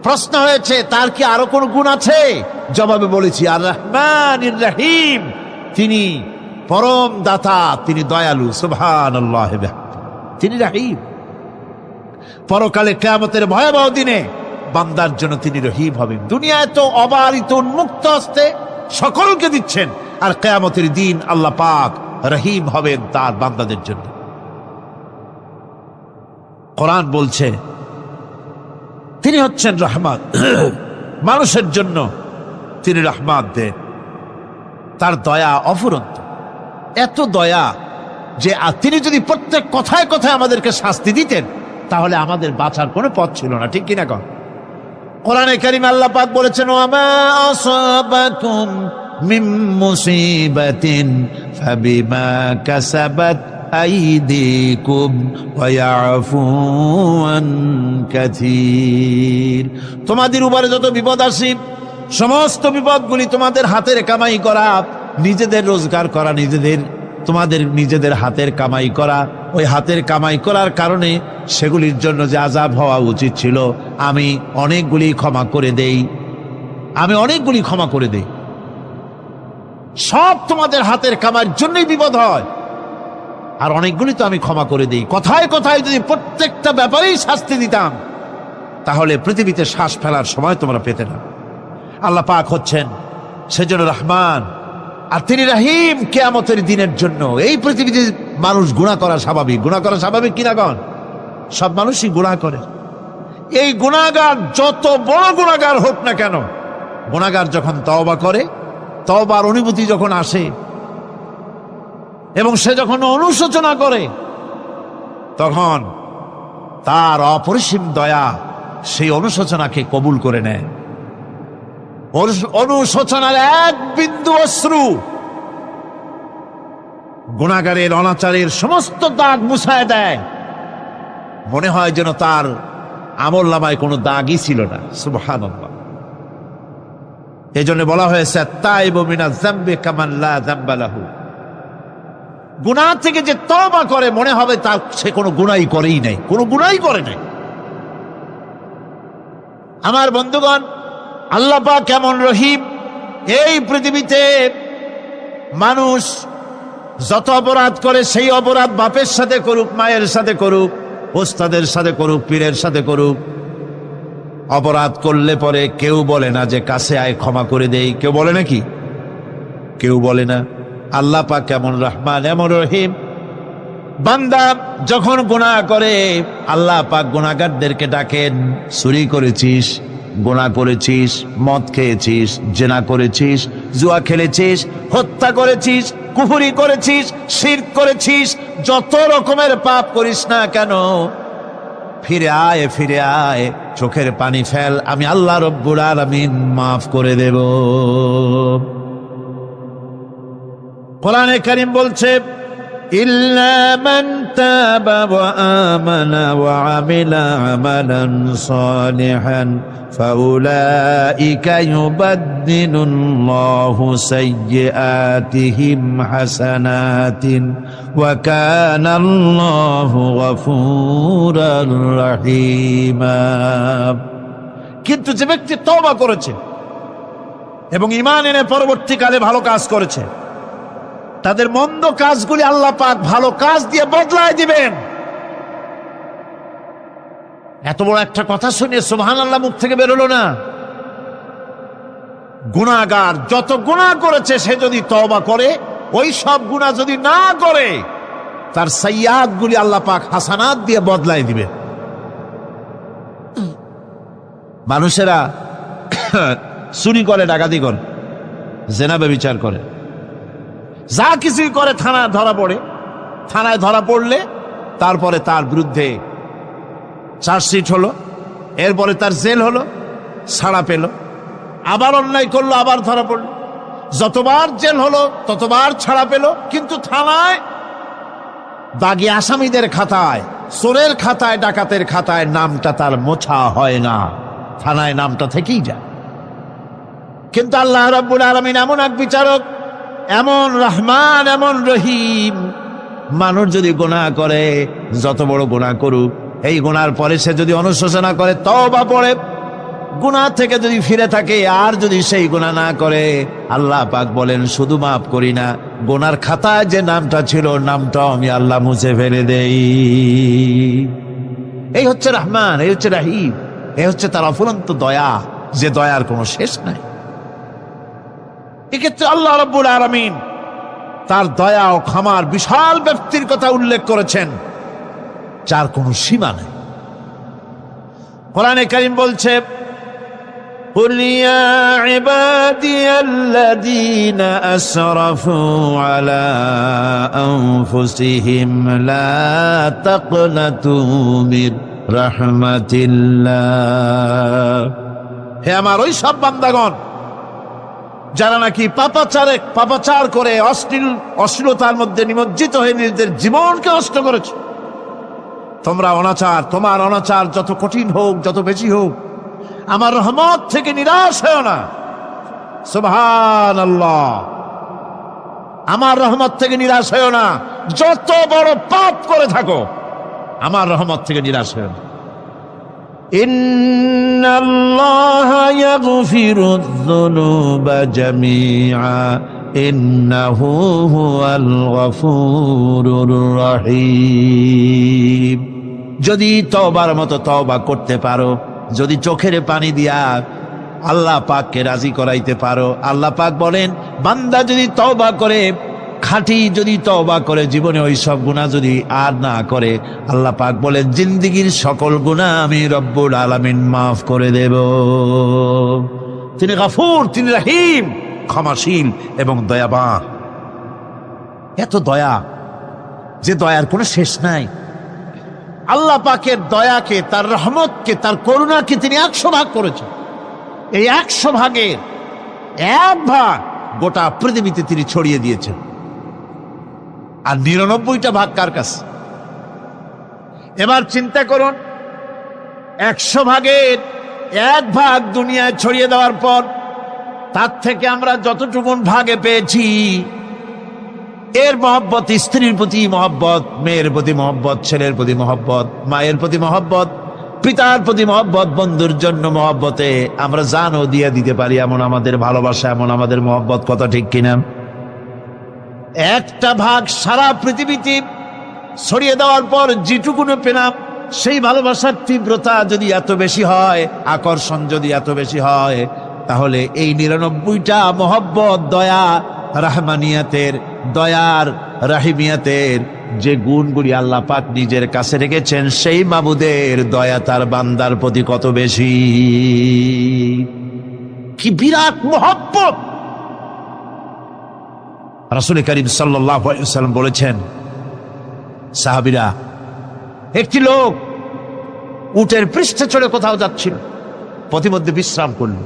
A: প্রশ্ন হয়েছে তার কি আরো কোন গুণ আছে? জবাবে বলেছি আর রহমানির রহিম, তিনি পরম দাতা, তিনি দয়ালু। সুবহানাল্লাহ, তিনি রহিম। পরকালে কিয়ামতের ভয়াবহ দিনে বান্দার জন্য তিনি রহিম হবেন। দুনিয়ায় তো অবারিত উন্মুক্ত হস্তে সকলকে দিচ্ছেন, আর কিয়ামতের দিন আল্লাহ পাক রহিম হবেন তার বান্দাদের জন্য। কোরআন বলছে তিনি হচ্ছেন রহমত, মানুষের জন্য তিনি রহমত দেন। তার দয়া অফুরন্ত, এত দয়া যে তিনি যদি প্রত্যেক কথায় কথায় আমাদেরকে শাস্তি দিতেন তাহলে আমাদের বাঁচার কোনো পথ ছিল না, ঠিক কিনা কন? কোরআনে কারিমে আল্লাহ পাক বলেছেন, ওয়ামা আসাবাকুম মিন মুসিবাতিন ফাবিমা কাসাবাত আইদিকুম ওয়া ইয়াফু আন কাসীর। তোমাদের উপরে যত বিপদ আসে, সমস্ত বিপদগুলি তোমাদের হাতের কামাই করা, নিজেদের রোজগার করা, তোমাদের নিজেদের হাতের কামাই করা। ওই হাতের কামাই করার কারণে সেগুলির জন্য যে আযাব হওয়া উচিত ছিল, আমি অনেকগুলি ক্ষমা করে দেই, সব তোমাদের হাতের কামাইয়ের জন্যই বিপদ হয়, আর অনেকগুলি তো আমি ক্ষমা করে দেই। কথায় কথায় যদি প্রত্যেকটা ব্যাপারেই শাস্তি দিতাম তাহলে পৃথিবীতে শ্বাস ফেলার সময় তোমরা পেতে না। আল্লাহ পাক হচ্ছেন সেজন্য রহমান, আর তিনি রহিম কিয়ামতের দিনের জন্য। এই পৃথিবীতে মানুষ গুনাহ করা স্বাভাবিক কিনা কন? সব মানুষই গুনাহ করে। এই গুনাহগার যত বড় গুনাহগার হোক না কেন, গুনাহগার যখন তওবা করে, তওবার অনুভূতি যখন আসে এবং সে যখন অনুশোচনা করে, তখন তার অপরিসীম দয়া সেই অনুশোচনাকে কবুল করে নেয়। অনুশোচনার এক বিন্দু অশ্রু গুনাহগারের অনাচারের সমস্ত দাগ মুছায় দেয়। মনে হয় যেন তার আমলনামায় কোনো দাগই ছিল না। সুবহানাল্লাহ। এই জন্য বলা হয়েছে তাইবু মিনাজ যামবি কামান লা যামবা লাহু। গুনাহ থেকে যে তওবা করে মনে হবে তার সে কোনো গুনাহই করেই নাই, কোনো গুনাহই করে নাই। আমার বন্ধুগণ, আল্লাহ পাক কেমন রহিম! এই পৃথিবীতে মানুষ যত অপরাধ করে সেই অপরাধ বাপের সাথে করুক, মায়ের সাথে করুক, ওস্তাদের সাথে করুক, পীরের সাথে করুক, অপরাধ করলে পরে কেউ বলে না যে কাছে আয় ক্ষমা করে দেই। কেউ বলে নাকি? কেউ বলে না। আল্লাহ পাক কেমন রহমান, এমন রহিম! বান্দা যখন গুনাহ করে আল্লাহ পাক গুনাহগারদেরকে ডাকেন, চুরি করেছিস, গুনাহ করেছিস, মদ খেয়েছিস, জিনা করেছিস, জুয়া খেলেছিস, হত্যা করেছিস, কুফরি করেছিস, শিরক করেছিস, যত রকমের পাপ করিস না কেন, ফিরে আয়, ফিরে আয়, চোখের পানি ফেল, আমি আল্লাহ রব্বুল আলামিন মাফ করে দেব। কোরআনে কারীম বলছে ইল্লা মান তাবা ওয়া আমানা ওয়া আমিলা আমালান সালিহান ফাউলাইকা ইউবাদদিলুল্লাহু সাইয়্যাতিহিম হাসানাতিন ওয়া কানাল্লাহু গফুরার রহিমা। কিন্তু যে ব্যক্তি তওবা করেছে এবং ঈমান এনে পরবর্তীকালে ভালো কাজ করেছে, তাদের মন্দ কাজগুলি আল্লাহ পাক ভালো কাজ দিয়ে বদলায় দিবেন। এত বড় একটা কথা শুনে সুবহানাল্লাহ মুখ থেকে বেরোলো না। গুনাহগার যত গুনাহ করেছে সে যদি তওবা করে, ওই সব গুনাহ যদি না করে, তার সাইয়্যাতগুলি আল্লাহ পাক হাসানাত দিয়ে বদলায় দিবে। মানুষেরা চুরি করে, ডাকাতি করে, জিনা ব্যভিচার করে, যা কিছুই করে থানায় ধরা পড়ে। থানায় ধরা পড়লে তারপরে তার বিরুদ্ধে চার্জশিট হলো, এরপরে তার জেল হলো, ছাড়া পেল, আবার অন্যায় করলো, আবার ধরা পড়লো, যতবার জেল হলো ততবার ছাড়া পেল, কিন্তু থানায় দাগী আসামিদের খাতায়, চোরের খাতায়, ডাকাতের খাতায় নামটা তার মোছা হয় না, থানায় নামটা থেকেই যায়। কিন্তু আল্লাহ রাব্বুল আলামিন এমন এক বিচারক, এমন রহমান, এমন রহিম, মানুষ যদি গুনাহ করে, যত বড় গুনাহ করুক, এই গুনার পরে সে যদি অনুশোচনা করে, তওবা পড়ে, গুনাহ থেকে যদি ফিরে থাকে, আর যদি সেই গুনাহ না করে, আল্লাহ পাক বলেন শুধু মাফ করি না, গুনার খাতায় যে নামটা ছিল নামটাও আমি আল্লাহ মুছে ফেলে দেই। এই হচ্ছে রহমান, এই হচ্ছে রহিম, এই হচ্ছে তার অফুরন্ত দয়া, যে দয়ার কোনো শেষ নাই। এক্ষেত্রে আল্লাহ রাব্বুল আলামিন তার দয়া ও ক্ষমার বিশাল ব্যক্তির কথা উল্লেখ করেছেন, যার কোনো সীমা নেই। কোরআনে কারীম বলছে قل يا عبادي الذين أسرفوا على أنفسهم لا تقنطوا من رحمة الله। হে আমার ওই সব বান্দাগণ যারা নাকি পাপাচার করে অশ্লীলতার মধ্যে নিমজ্জিত হয়ে নিজেদের জীবনকে নষ্ট করেছে, তোমার অনাচার যত কঠিন হোক, যত বেশি হোক, আমার রহমত থেকে নিরাশ হয় না। সুবহানাল্লাহ, আমার রহমত থেকে নিরাশ হয় না। যত বড় পাপ করে থাকো, আমার রহমত থেকে নিরাশ হয় না। ইন্নাল্লাহা ইয়াগফিরুয যুনুবা জামিআ ইন্নাহু হুয়াল গফুরুর রহিম। যদি তওবার মতো তওবা করতে পারো, যদি চোখের পানি দিয়া আল্লাহ পাককে রাজি করাইতে পারো, আল্লাহ পাক বলেন বান্দা যদি তওবা করে, খাঁটি যদি তওবা করে, জীবনে ওই সব গুনাহ যদি আর না করে, আল্লাহ পাক বলেন জিন্দেগীর সকল গুনাহ আমি রব্বুল আলামিন মাফ করে দেব। তিনি গফুর, তিনি রহিম, ক্ষমাশীল এবং দয়াবান। এত দয়া যে দয়ার কোনো শেষ নাই। আল্লাহ পাকের দয়াকে, তার রহমতকে, তার করুণাকে তিনি 100 ভাগ করেছেন। এই 100 ভাগের 1 ভাগ গোটা পৃথিবীতে তিনি ছড়িয়ে দিয়েছেন। আর 99টা ভাগ কার কাছে? এবার চিন্তা করুন, 100 ভাগের 1 ভাগ দুনিয়ায় ছড়িয়ে দেওয়ার পর তার থেকে আমরা যতটুকুন ভাগে পেয়েছি, এর মহব্বত, স্ত্রীর প্রতি মহব্বত, মেয়ের প্রতি মহব্বত, ছেলের প্রতি মহব্বত, মায়ের প্রতি মহব্বত, পিতার প্রতি মহব্বত, বন্ধুর জন্য মহব্বতে আমরা জানও দিয়ে দিতে পারি, এমন আমাদের ভালোবাসা, এমন আমাদের মহব্বত, কথা ঠিক কিনা? একটা ভাগ সারা পৃথিবীতে ছড়িয়ে দেওয়ার পর যেটুকুনো পেলাম, সেই ভালোবাসার তীব্রতা যদি এত বেশি হয়, আকর্ষণ যদি এত বেশি হয়, তাহলে এই 99টা মহব্বত, দয়া, রাহমানিয়াতের, দয়ার, রাহিমিয়াতের যে গুণগুলি আল্লাহ পাক নিজের কাছে রেখেছেন, সেই মাবুদের দয়া তার বান্দার প্রতি কত বেশি! কি বিরাট মহব্বত! রাসূল করিম সাল্লাল্লাহু আলাইহি ওয়াসাল্লাম বলেছেন, সাহাবীরা, একটি লোক উটের পৃষ্ঠে চড়ে কোথাও যাচ্ছিল, পথিমধ্যে বিশ্রাম করল।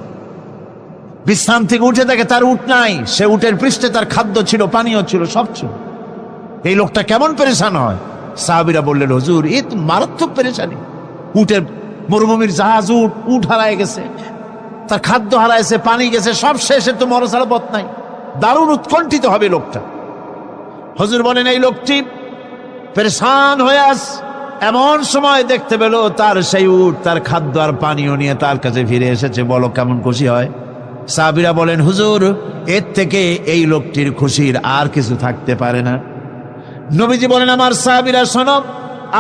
A: বিশ্রাম থেকে উঠে দেখে তার উট নাই, সে উটের পৃষ্ঠে তার খাদ্য ছিল, পানীয় ছিল, সব ছিল। এই লোকটা কেমন পেরেশান হয়? সাহাবীরা বললেন, হুজুর, এ তো মারাত্মক পেরেশানি। উটের, মরুভূমির জাহাজ, উট হারায় গেছে, তার খাদ্য হারাইছে, পানি গেছে, সব শেষে তো মরা ছাড়া পথ নাই। দারুণ উৎকণ্ঠিত হবে লোকটা। হুজুর বলেন, এই লোকটি পেরেশান হয়ে আস, এমন সময় দেখতে পেল তার সেই উট তার খাদ্য আর পানীয় নিয়ে তার কাছে ফিরে এসেছে। বলো কেমন খুশি হয়? সাহাবীরা বলেন, হুজুর, এর থেকে এই লোকটির খুশির আর কিছু থাকতে পারে না। নবীজি বলেন, আমার সাহাবীরা শোনো,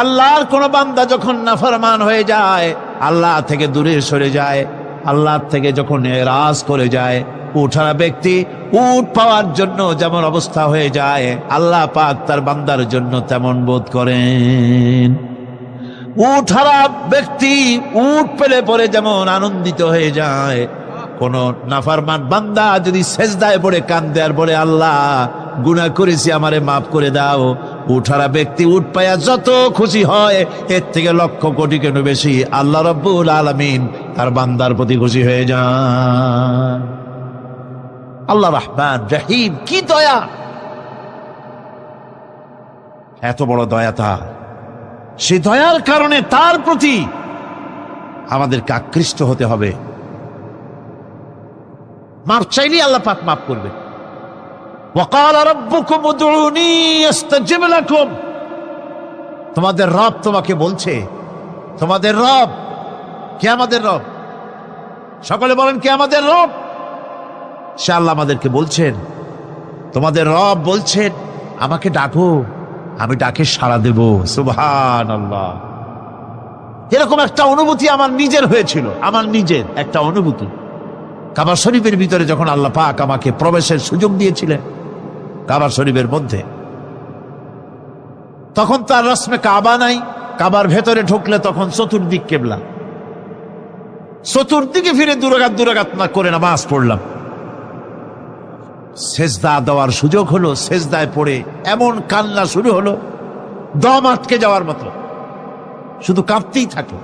A: আল্লাহর কোন বান্দা যখন নাফরমান হয়ে যায়, আল্লাহ থেকে দূরে সরে যায়, আল্লাহ থেকে যখন এরাজ করে যায়, উঠারা ব্যক্তি উট পাওয়ার জন্য যেমন অবস্থা হয়ে যায়, আল্লাহ পাক তার বান্দার জন্য তেমন বোধ করেন। উঠারা ব্যক্তি উট পেলে পরে যেমন আনন্দিত হয়ে যায়, কোন নাফরমান বান্দা যদি সেজদায় পড়ে কান্দে আর বলে, আল্লাহ, গুনাহ করেছি, আমারে মাফ করে দাও, উঠারা ব্যক্তি উট পায়া যত খুশি হয়, এর থেকে লক্ষ কোটি কেন বেশি আল্লাহ রাব্বুল আলামিন তার বান্দার প্রতি খুশি হয়ে যান। আল্লাহ রহমান রহিম, কি দয়া! এত বড় দয়া তার। সে দয়ার কারণে তার প্রতি আমাদেরকে আকৃষ্ট হতে হবে। মাফ চাইলেই আল্লাহ পাক মাফ করবে। ওয়াকাল রাব্বুকুম উদউনি আস্তাজিব লাকুম। তোমাদের রব তোমাকে বলছে, তোমাদের রব কে? আমাদের রব। সকলে বলেন, কে আমাদের রব? সে আল্লাহ আমাদেরকে বলছেন, তোমাদের রব বলছেন, আমাকে ডাকো, আমি ডাকে সাড়া দেব। সুবহানাল্লাহ। এরকম একটা অনুভূতি আমার নিজের হয়েছিল, আমার নিজের একটা অনুভূতি। কাবা শরীফের ভিতরে যখন আল্লাহ পাক আমাকে প্রবেশের সুযোগ দিয়েছিলেন, কাবা শরীফের মধ্যে, তখন তার রসমে কাবা নাই। কাবার ভেতরে ঢুকলে তখন চতুর্দিক কেবলা, চতুর্দিকে ফিরে দুরাকাত না করে নামাজ পড়লাম। সেজদা দেওয়ার সুযোগ হলো, সেজদায় পড়ে এমন কান্না শুরু হলো, দম আটকে যাওয়ার মতো, শুধু কাঁপতেই থাকলো।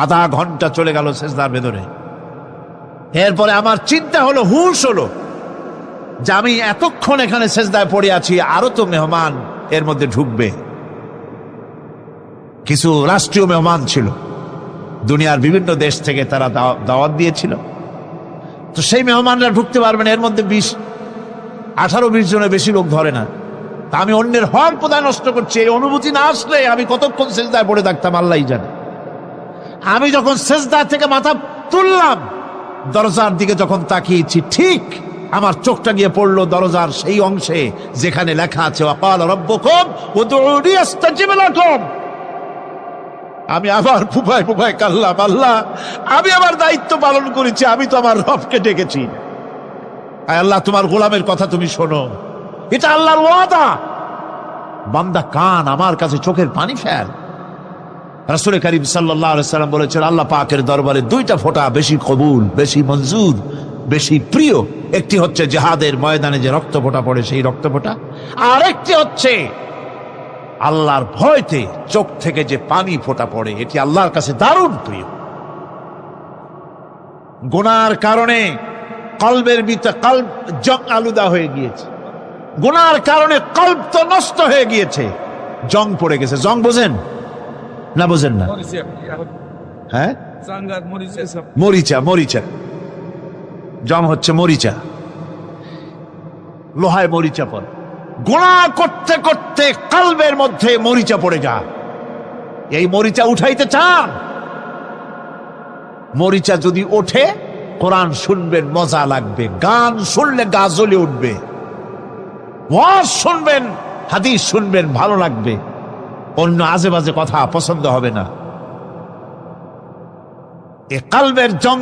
A: আধা ঘন্টা চলে গেল সেজদার ভেতরে। এরপরে আমার চিন্তা হলো, হুঁশ হলো যে আমি এতক্ষণ এখানে সেজদায় পড়ে আছি, আরো তো মেহমান এর মধ্যে ঢুকবে। কিছু রাষ্ট্রীয় মেহমান ছিল, দুনিয়ার বিভিন্ন দেশ থেকে তারা দাওয়াত দিয়েছিল। তো সেই মেহমানরা ঢুকতে পারবেন, এর মধ্যে 18-20 জনের বেশি লোক ধরে না। তা আমি অন্যের হক কোথায় নষ্ট করছি, এই অনুভূতি না আসলে আমি কতক্ষণ সেজদায় পড়ে থাকতাম আল্লাহই জানে। আমি যখন সেজদা থেকে মাথা তুললাম, দরজার দিকে যখন তাকিয়েছি, ঠিক আমার চোখটা গিয়ে পড়লো দরজার সেই অংশে যেখানে লেখা আছে, ওয়াকাল রাব্বুকুম উদউনি আস্তাজিব লাকুম। আমি আবার ফুফায় ফুফায় কাল্লাম, আল্লাহ, আমি আমার দায়িত্ব পালন করেছি, আমি তো আমার রবকে ডেকেছি। আল্লাহ, তোমার গোলামের কথা তুমি শোনো, এটা আল্লাহর ওয়াদা। বান্দা কান, আমার কাছে চোখের পানি ফেল। রাসূল করিম সাল্লাল্লাহু আলাইহি ওয়াসাল্লাম বলেছেন, আল্লাহ পাকের দরবারে 2টা ফোঁটা বেশি কবুল, বেশি মঞ্জুর, বেশি প্রিয়। একটি হচ্ছে জিহাদের ময়দানে যে রক্ত ফোঁটা পড়ে, সেই রক্ত ফোঁটা। আর একটি হচ্ছে আল্লাহর ভয়তে চোখ থেকে যে পানি ফোঁটা পড়ে, এটি আল্লাহর কাছে দারুণ প্রিয়। গুনার কারণে কলবের ভিতরে কলব জং আলুদা হয়ে গিয়েছে, গুনার কারণে কলব তো নষ্ট হয়ে গিয়েছে, জং পড়ে গেছে। জং বোঝেন না? বোঝেন না? হ্যাঁ, মরিচা, মরিচা। জম হচ্ছে মরিচা, লোহায় মরিচা পড়ে। গুনাহ করতে করতে কলবের মধ্যে মরিচা পড়ে যায়। এই মরিচা উঠাইতে চান? মরিচা যদি ওঠে, কোরআন শুনবেন, মজা লাগবে। গান শুনলে গা জ্বলে উঠবে। ওয়াজ শুনবেন, হাদিস শুনবেন, ভালো লাগবে। অন্য আজে বাজে কথা পছন্দ হবে না। এ কলবের জং